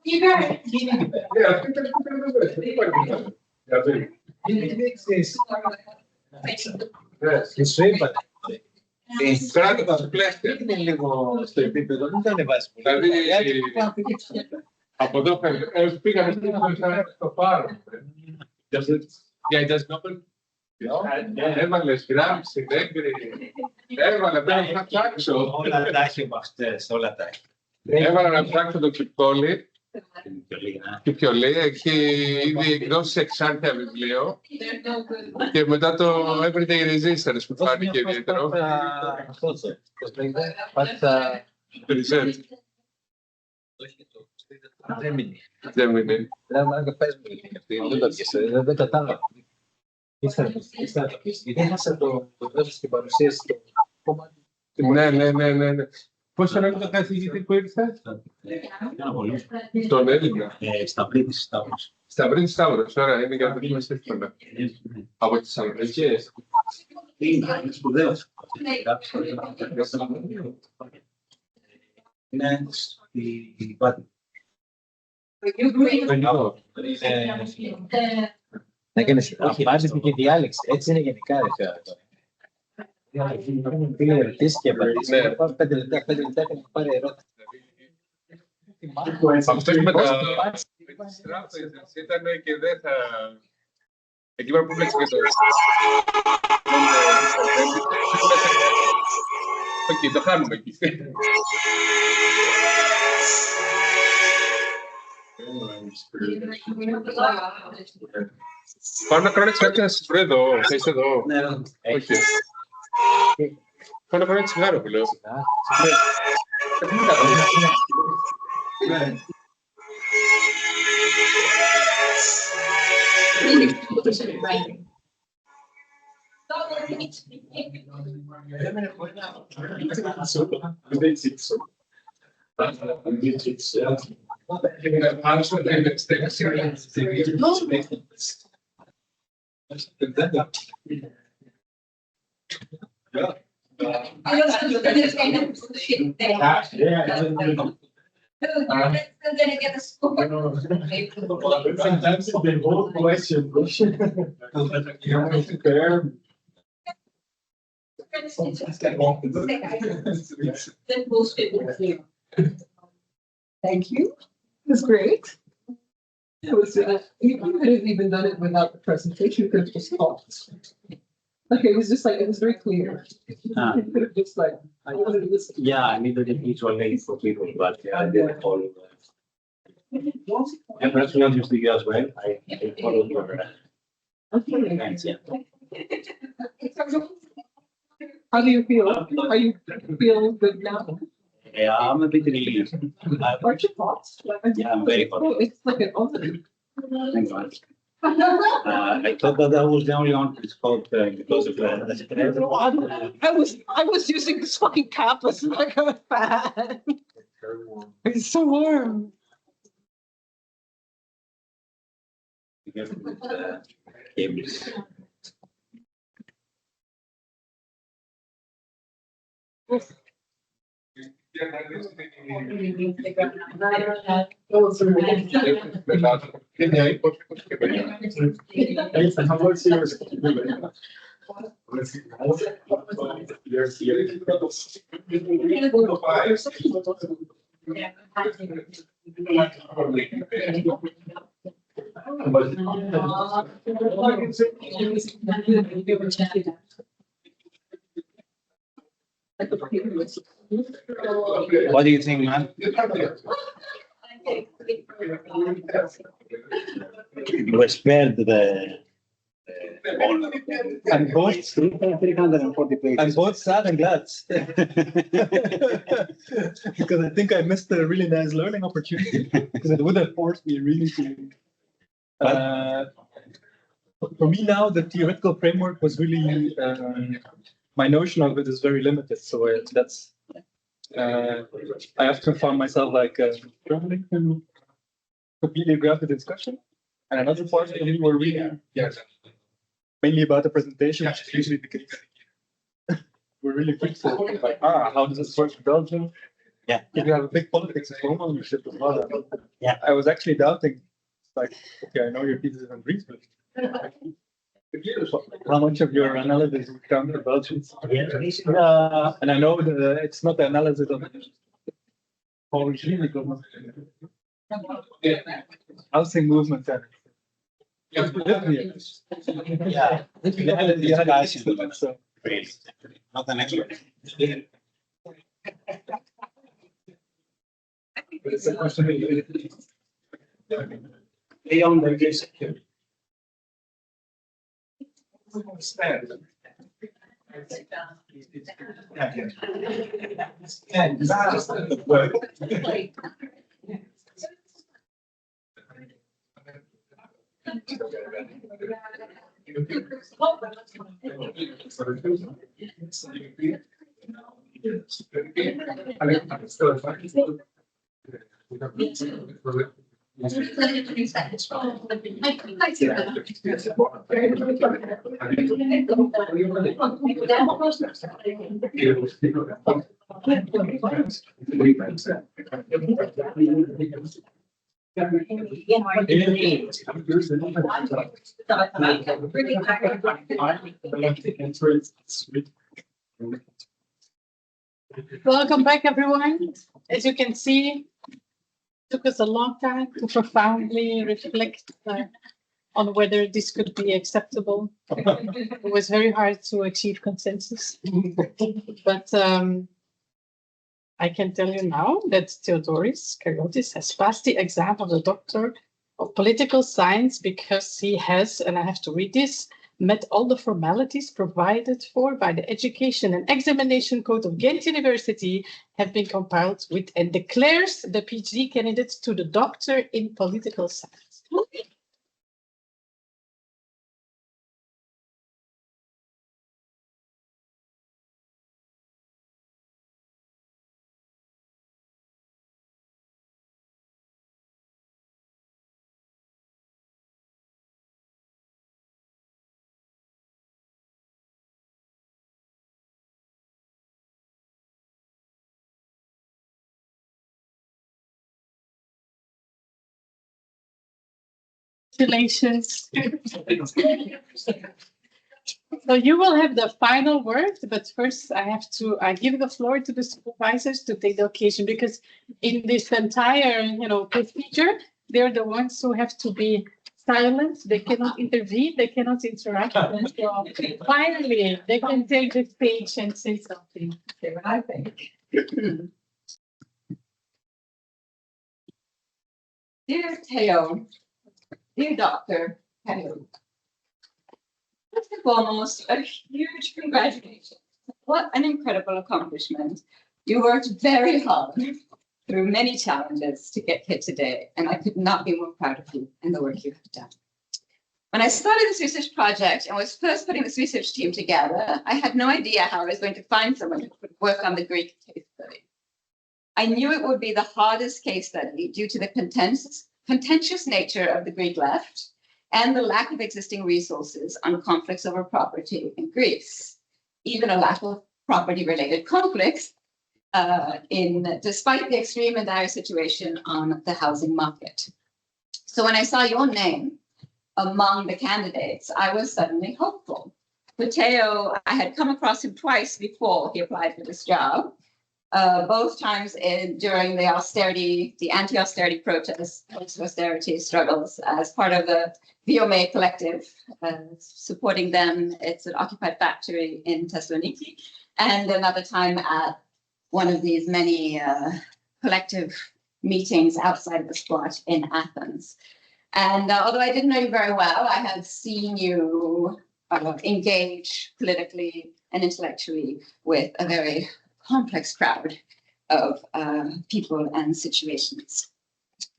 You got it. Είναι λίγο στο επίπεδο, μην το ανεβάσει πολύ. Από εδώ πήγαμε στο πάρο. Για Jasnopen. Έβαλες γράμψη, έγκρι. Έβαλε πρέπει να ψάξω. Όλα τα έχει από αυτές, όλα τα έχει. Έβαλα να ψάξω το Κυπτόλι. Και Πιολί, έχει ήδη εκδώσει εξάρτητα βιβλίο. Και μετά το Everyday Resistance που φάνηκε ιδιαίτερο. Δεν μείνει. Δεν κατάλαβα. Γιατί έχασα το δώσω στην παρουσίαση το κομμάτι. Ναι. Πώς είναι το καθηγητή που ήρθε? Τον Έλληνα. Stavrides. Stavrides Stavros, ωραία, είναι για να το είμαστε εύκολα. Από τις Αμερικές. Είναι σπουδαίος. Είναι στη Πάτη. Βάζει και διάλεξη. Έτσι είναι γενικά, ρε Θεόδωρο. Πήγε ερωτήσει και απαντήσει. Πάμε 5 λεπτά και να πάρει ερώτηση. Αυτό με τις τράπεζες ήταν και δεν θα... Εκεί που βλέπεις και το... Οκ, το χάνουμε εκεί. Πάω να κάνω κάτι να σας βρω εδώ. Είστε εδώ. Όχι. Πάω να κάνω τσιγάρο που λέω. Thank you. It was great. It was, you could have even done it without the presentation, you could have just talked. Like, it was just like, it was very clear. You could have just like, I wanted to listen. Yeah, I needed it visually for people, but yeah, I didn't follow that. And perhaps we'll use you as well. I followed your guidance, yeah. How do you feel? Are you feel good now? Yeah, I'm a bit relieved. Aren't you hot? Yeah, I'm very hot. Oh, it's like an oven. Thank God. I thought that I was the only one who's called because of the I was using this fucking cap as like a fan. It's so warm. cables. What do you think, man? You were spared the I'm both 340 pages. I'm both sad and glad. Because I think I missed a really nice learning opportunity. Because it would have forced me really to. For me now, the theoretical framework was really my notion of it is very limited. So that's I often found myself like struggling to completely grasp the discussion. And another part of me were really mainly about the presentation, which is usually the case. We're really critical, like, how does this work in Belgium? Yeah. If you have a big politics of home ownership as well. Yeah. I was actually doubting, like, okay, I know your thesis is on Greece, but how much of your analysis would come to Belgium? And I know that it's not the analysis of the whole regime, because housing movement and Yeah, so not the next one. Beyond the case. Welcome back, everyone. As you can see, it took us a long time to profoundly reflect on whether this could be acceptable. It was very hard to achieve consensus. But I can tell you now that Theodoros Karyotis has passed the exam of the Doctor of Political Science because he has, and I have to read this, met all the formalities provided for by the Education and Examination Code of Ghent University, have been compiled with, and declares the PhD candidate to the Doctor in Political Science. Congratulations. So you will have the final word, but first I give the floor to the supervisors to take the occasion, because in this entire, procedure, they're the ones who have to be silent. They cannot intervene. They cannot interact. And so finally, they can take the stage and say something. Okay, what I think. Dear Theo, dear Dr. Hello. First and foremost, a huge congratulations. What an incredible accomplishment. You worked very hard through many challenges to get here today, and I could not be more proud of you and the work you have done. When I started this research project and was first putting this research team together, I had no idea how I was going to find someone who could work on the Greek case study. I knew it would be the hardest case study due to the contentious nature of the Greek left and the lack of existing resources on conflicts over property in Greece, even a lack of property-related conflicts despite the extreme and dire situation on the housing market. So when I saw your name among the candidates, I was suddenly hopeful. Theo, I had come across him twice before he applied for this job, both times during the anti-austerity protests, post-austerity struggles as part of the VOMA collective, supporting them. It's an occupied factory in Thessaloniki, and another time at one of these many collective meetings outside of the squat in Athens. And although I didn't know you very well, I had seen you engage politically and intellectually with a very complex crowd of people and situations.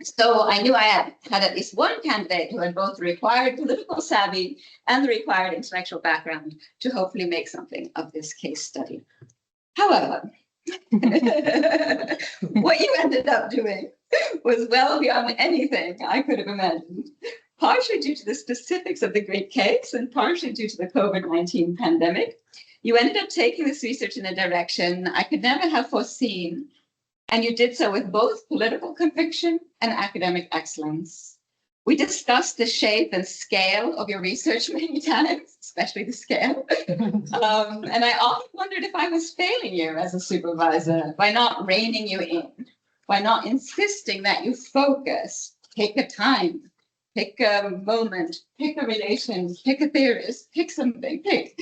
So I knew I had at least one candidate who had both the required political savvy and the required intellectual background to hopefully make something of this case study. However, what you ended up doing was well beyond anything I could have imagined, partially due to the specifics of the Greek case and partially due to the COVID-19 pandemic. You ended up taking this research in a direction I could never have foreseen, and you did so with both political conviction and academic excellence. We discussed the shape and scale of your research many times, especially the scale. And I often wondered if I was failing you as a supervisor by not reining you in, by not insisting that you focus, take a time, pick a moment, pick a relation, pick a theorist, pick something, pick.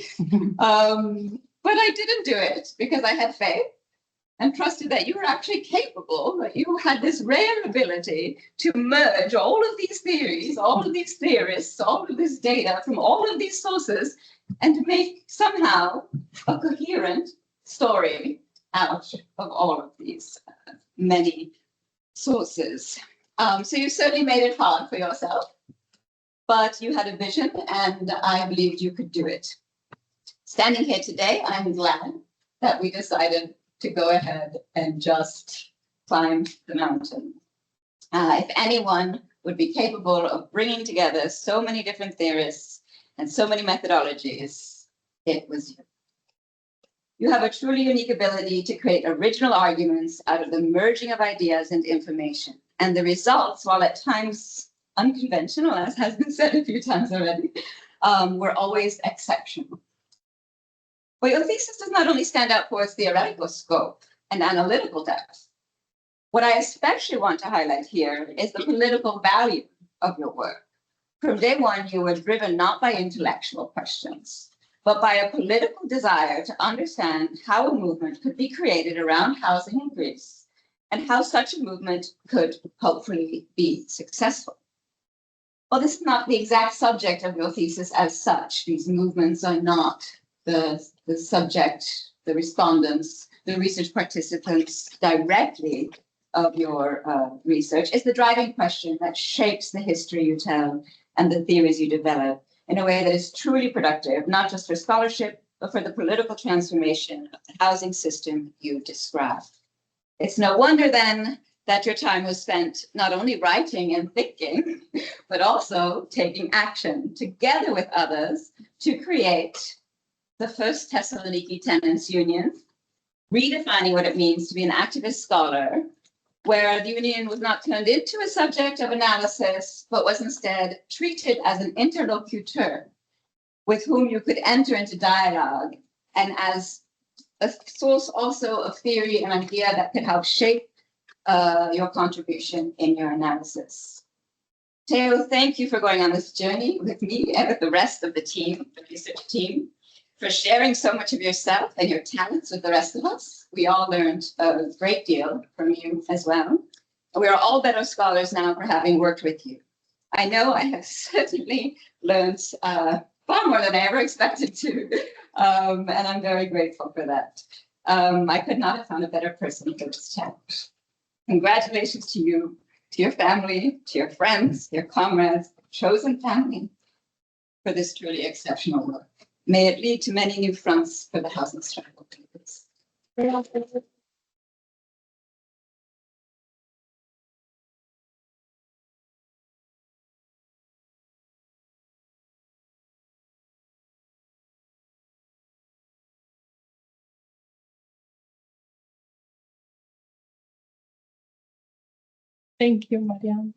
But I didn't do it because I had faith and trusted that you were actually capable, that you had this rare ability to merge all of these theories, all of these theorists, all of this data from all of these sources, and to make somehow a coherent story out of all of these many sources. So you certainly made it hard for yourself, but you had a vision and I believed you could do it. Standing here today, I'm glad that we decided to go ahead and just climb the mountain. If anyone would be capable of bringing together so many different theorists and so many methodologies, it was you. You have a truly unique ability to create original arguments out of the merging of ideas and information. And the results, while at times unconventional, as has been said a few times already, were always exceptional. But your thesis does not only stand out for its theoretical scope and analytical depth. What I especially want to highlight here is the political value of your work. From day one, you were driven not by intellectual questions, but by a political desire to understand how a movement could be created around housing in Greece and how such a movement could hopefully be successful. Well, this is not the exact subject of your thesis as such. These movements are not the subject, the respondents, the research participants directly of your research. It's the driving question that shapes the history you tell and the theories you develop in a way that is truly productive, not just for scholarship, but for the political transformation of the housing system you describe. It's no wonder then that your time was spent not only writing and thinking, but also taking action together with others to create the first Thessaloniki Tenants Union, redefining what it means to be an activist scholar, where the union was not turned into a subject of analysis, but was instead treated as an interlocutor with whom you could enter into dialogue, and as a source also of theory and idea that could help shape your contribution in your analysis. Theo, thank you for going on this journey with me and with the rest of the team, the research team, for sharing so much of yourself and your talents with the rest of us. We all learned a great deal from you as well. We are all better scholars now for having worked with you. I know I have certainly learned far more than I ever expected to, and I'm very grateful for that. I could not have found a better person for this challenge. Congratulations to you, to your family, to your friends, your comrades, chosen family, for this truly exceptional work. May it lead to many new fronts for the housing struggle. Thank you, Marianne.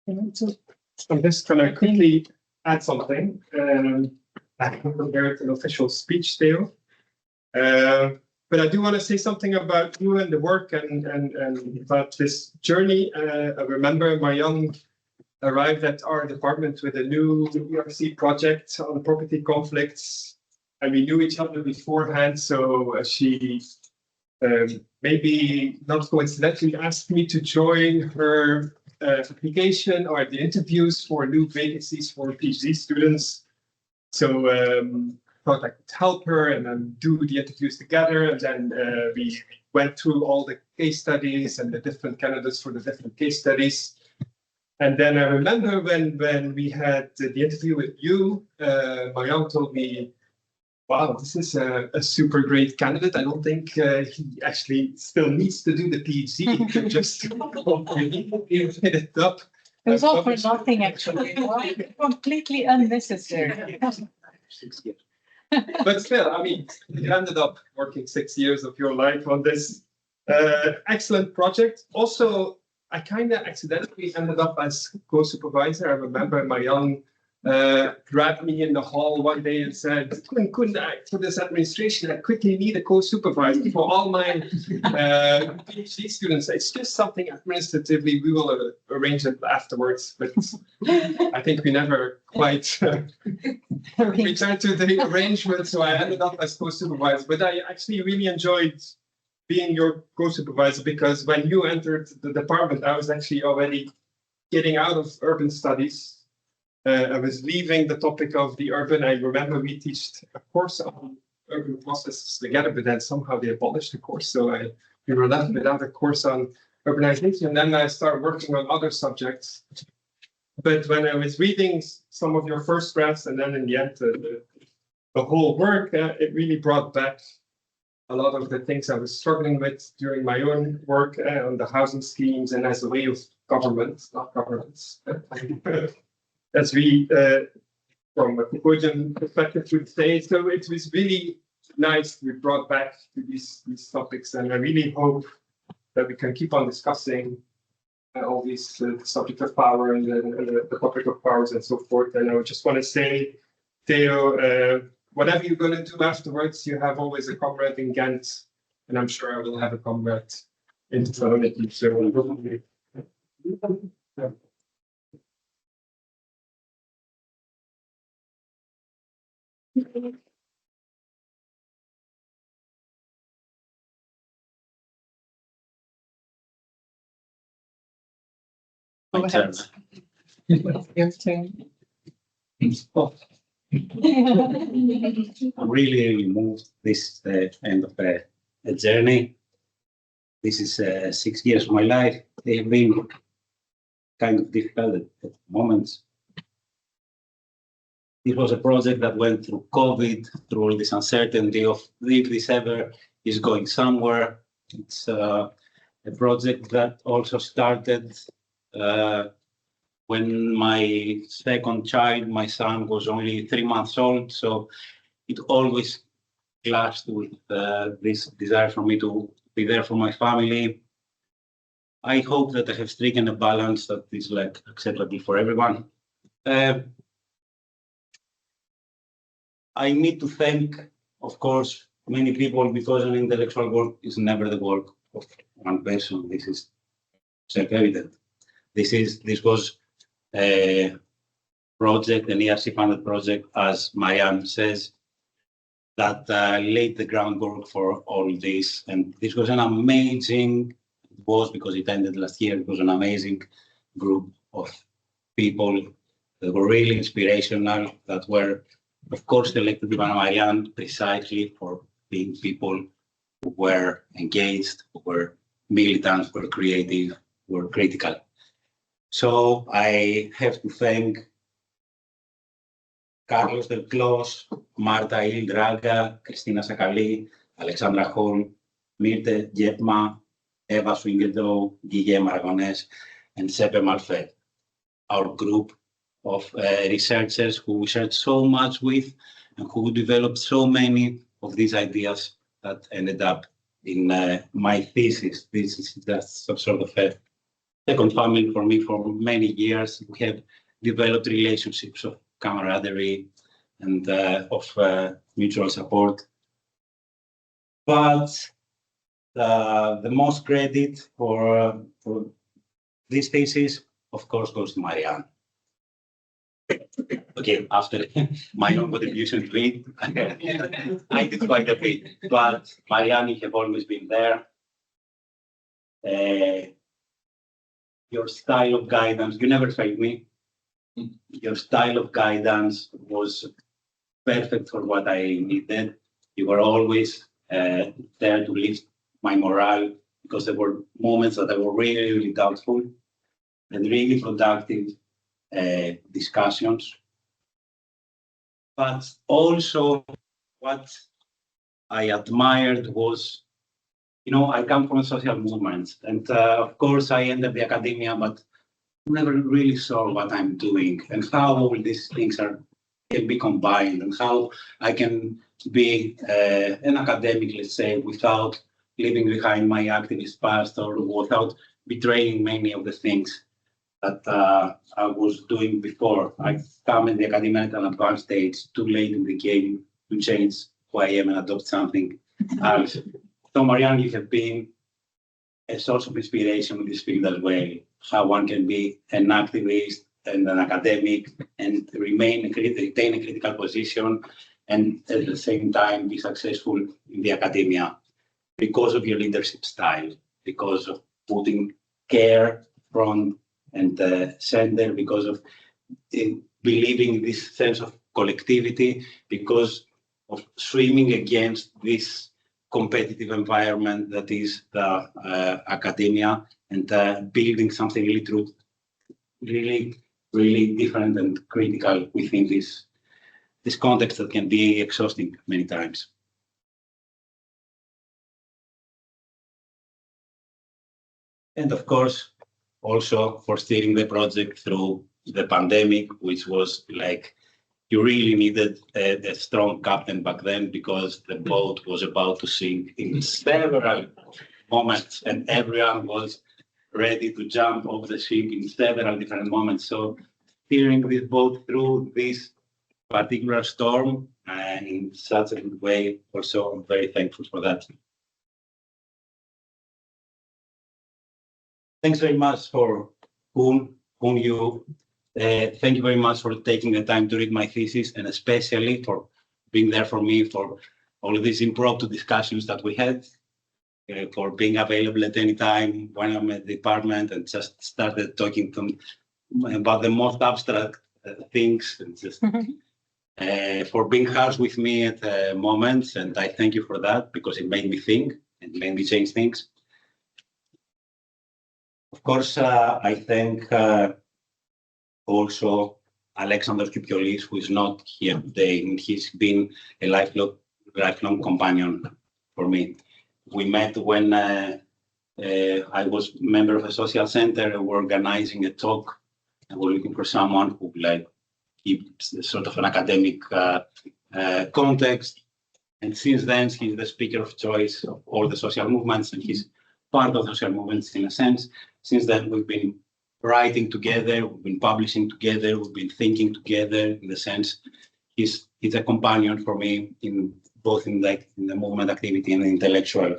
I'm just going to quickly add something. I haven't prepared an official speech still. But I do want to say something about you and the work and about this journey. I remember Marianne arrived at our department with a new ERC project on property conflicts, and we knew each other beforehand. So she maybe not coincidentally asked me to join her application or the interviews for new vacancies for PhD students. So thought I could help her and then do the interviews together. And then we went through all the case studies and the different candidates for the different case studies. And then I remember when we had the interview with you, Marianne told me, wow, this is a super great candidate. I don't think he actually still needs to do the PhD. He could just hit it up. It was all for nothing, actually. Completely unnecessary. But still, I mean, you ended up working 6 years of your life on this excellent project. Also, I kind of accidentally ended up as co-supervisor. I remember Marianne grabbed me in the hall one day and said, Koen, for this administration, I quickly need a co-supervisor for all my PhD students. It's just something administratively, we will arrange it afterwards. But I think we never quite returned to the arrangement, so I ended up as co-supervisor. But I actually really enjoyed being your co-supervisor, because when you entered the department, I was actually already getting out of urban studies. I was leaving the topic of the urban. I remember we taught a course on urban processes together, but then somehow they abolished the course. So we were left without a course on urbanization. And then I started working on other subjects. But when I was reading some of your first drafts, and then in the end, the whole work, it really brought back a lot of the things I was struggling with during my own work on the housing schemes and as a way of government, not governance. As we, from a Cambodian perspective, would say. So it was really nice to be brought back to these topics, and I really hope that we can keep on discussing all these the subject of power and the topic of powers and so forth. And I just want to say, Theo, whatever you're going to do afterwards, you have always a comrade in Ghent, and I'm sure I will have a comrade in Thessaloniki. So My turn. Your turn. Oh, I'm really moved. This is the end of a journey. This is 6 years of my life. They've been kind of difficult at moments. It was a project that went through COVID, through all this uncertainty of if this ever is going somewhere. It's a project that also started when my second child, my son, was only 3 months old. So it always clashed with this desire for me to be there for my family. I hope that I have stricken a balance that is like acceptable for everyone. I need to thank, of course, many people, because an intellectual work is never the work of one person. This is self-evident. This was a project, an ERC funded project, as Marianne says, that laid the groundwork for all this. And this was an amazing, it was because it ended last year, it was an amazing group of people that were really inspirational, that were, of course, selected by Marianne precisely for being people who were engaged, who were militant, were creative, were critical. So I have to thank Carlos Del Clos, Marta Ildraga, Cristina Sakali, Alexandra Holm, Mirte Jepma, Eva Swingeldow, Guillaume Aragonés, and Sepe Malfet, our group of researchers who researched so much with and who developed so many of these ideas that ended up in my thesis. This is just some sort of a second family for me for many years. We have developed relationships of camaraderie and of mutual support. But the most credit for this thesis, of course, goes to Marianne. Okay, after my own contribution to it, I did quite a bit, but Marianne, you have always been there. Your style of guidance, you never failed me. Your style of guidance was perfect for what I needed. You were always there to lift my morale, because there were moments that I were really, really doubtful, and really productive discussions. But also what I admired was, you know, I come from social movements, and of course I entered the academia, but never really saw what I'm doing and how all these things can be combined, and how I can be an academic, let's say, without leaving behind my activist past, or without betraying many of the things that I was doing before. I come in the academia at an advanced stage, too late in the game to change who I am and adopt something else. So Marianne, you have been a source of inspiration in this field as well, how one can be an activist and an academic and retain a critical position, and at the same time be successful in the academia because of your leadership style, because of putting care front and center, because of believing in this sense of collectivity, because of swimming against this competitive environment that is the academia, and building something really true, really different and critical within this context that can be exhausting many times. And of course, also for steering the project through the pandemic, which was like, you really needed a strong captain back then, because the boat was about to sink in several moments, and everyone was ready to jump off the ship in several different moments. So steering this boat through this particular storm in such a good way, also I'm very thankful for that. Thanks very much for Koen. Thank you very much for taking the time to read my thesis, and especially for being there for me for all of these impromptu discussions that we had, for being available at any time when I'm at the department and just started talking to them about the most abstract things, and just for being harsh with me at moments. And I thank you for that, because it made me think and made me change things. Of course, I thank also Alexander Kypiolis, who is not here today, and he's been a lifelong companion for me. We met when I was a member of a social center, and we're organizing a talk, and we're looking for someone who keeps sort of an academic context. And since then, he's the speaker of choice of all the social movements, and he's part of social movements in a sense. Since then, we've been writing together, we've been publishing together, we've been thinking together. In the sense, he's a companion for me in both in the movement activity and the intellectual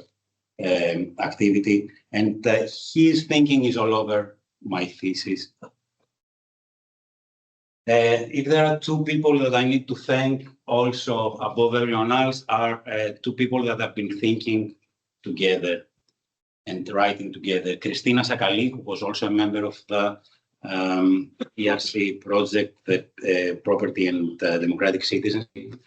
activity. And his thinking is all over my thesis. If there are two people that I need to thank also above everyone else, are two people that have been thinking together and writing together. Christina Sakali, who was also a member of the ERC project, the Property and Democratic Citizenship,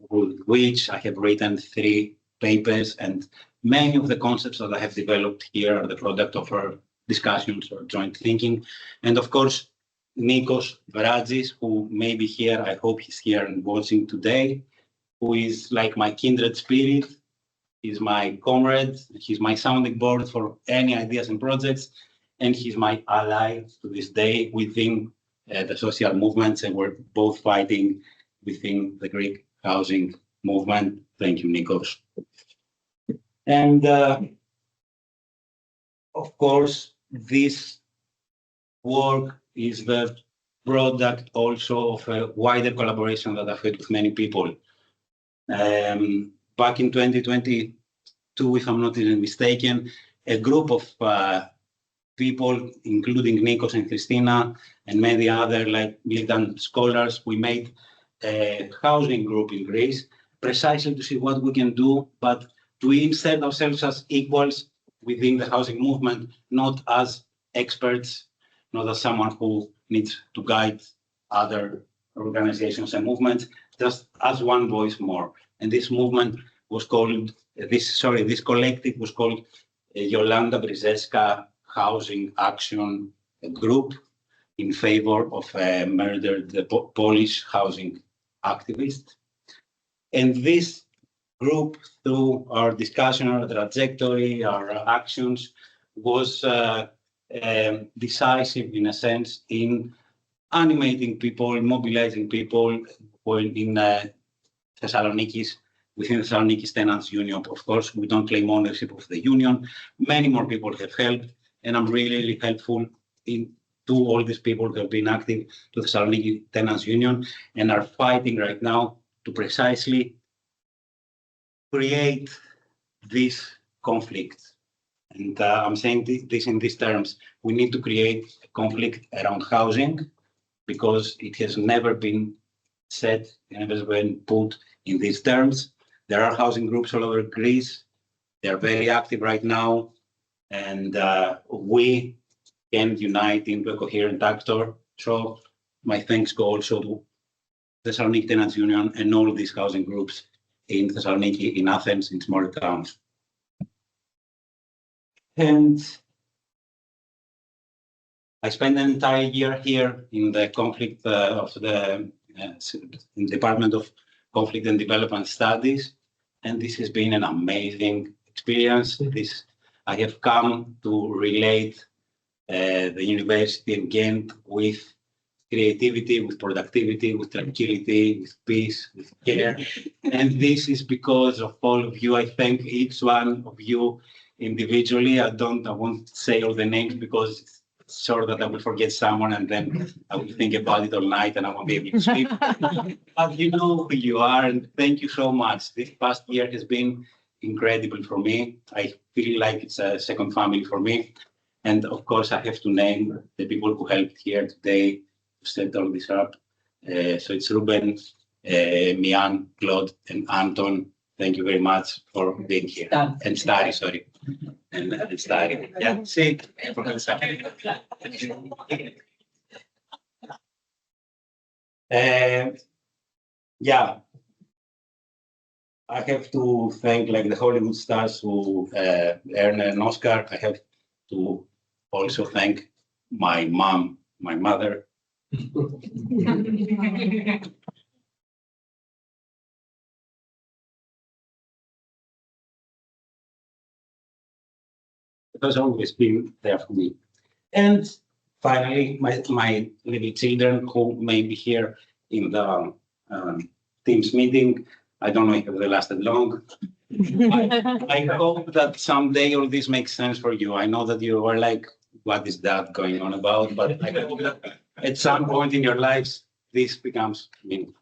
with which I have written 3 papers, and many of the concepts that I have developed here are the product of our discussions or joint thinking. And of course, Nikos Veradzis, who may be here, I hope he's here and watching today, who is like my kindred spirit. He's my comrade, he's my sounding board for any ideas and projects, and he's my ally to this day within the social movements, and we're both fighting within the Greek housing movement. Thank you, Nikos. And of course, this work is the product also of a wider collaboration that I've had with many people. Back in 2022, if I'm not even mistaken, a group of people, including Nikos and Christina and many other militant scholars, we made a housing group in Greece precisely to see what we can do, but to insert ourselves as equals within the housing movement, not as experts, not as someone who needs to guide other organizations and movements, just as one voice more. And this movement was called, this collective was called Yolanda Brzeska Housing Action Group in favor of a murdered Polish housing activist. And this group, through our discussion, our trajectory, our actions, was decisive in a sense in animating people, mobilizing people in Thessaloniki's, within Thessaloniki's Tenants Union. Of course, we don't claim ownership of the union. Many more people have helped, and I'm really helpful to all these people who have been active to Thessaloniki Tenants Union and are fighting right now to precisely create this conflict. And I'm saying this in these terms. We need to create a conflict around housing because it has never been said, never been put in these terms. There are housing groups all over Greece. They are very active right now, and we can unite into a coherent actor. So my thanks go also to Thessaloniki Tenants Union and all these housing groups in Thessaloniki, in Athens, in smaller towns. And I spent an entire year here in the conflict of the in Department of Conflict and Development Studies, and this has been an amazing experience. I have come to relate the university in Ghent with creativity, with productivity, with tranquility, with peace, with care. And this is because of all of you. I thank each one of you individually. I won't say all the names because it's sure that I will forget someone and then I will think about it all night and I won't be able to sleep. But you know who you are, and thank you so much. This past year has been incredible for me. I feel like it's a second family for me. And of course, I have to name the people who helped here today to set all this up. So it's Ruben, Mian, Claude, and Anton. Thank you very much for being here. And Stari, sorry. And Stari. Yeah, see. Yeah. I have to thank like the Hollywood stars who earned an Oscar. I have to also thank my mom, my mother. It has always been there for me. And finally, my little children who may be here in the Teams meeting. I don't know if they lasted long. I hope that someday all this makes sense for you. I know that you are like, what is that going on about? But I hope that at some point in your lives, this becomes meaningful.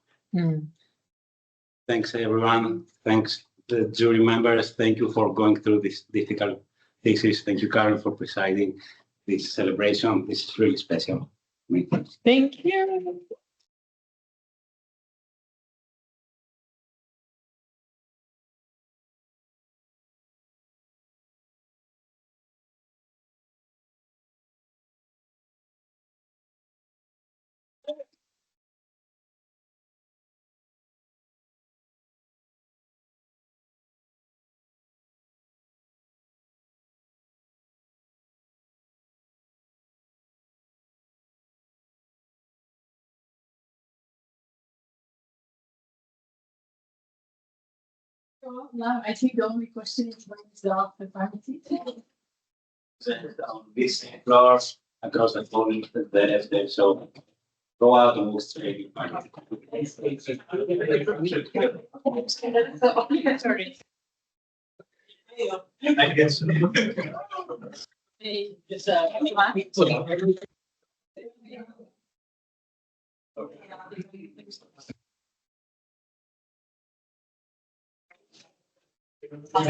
Thanks, everyone. Thanks, the jury members. Thank you for going through this difficult thesis. Thank you, Karen, for presiding this celebration. This is really special. Thank you. So now I think the only question is when is the after party? On this floor, across the phone, there, so go out and move straight. Sorry. I guess.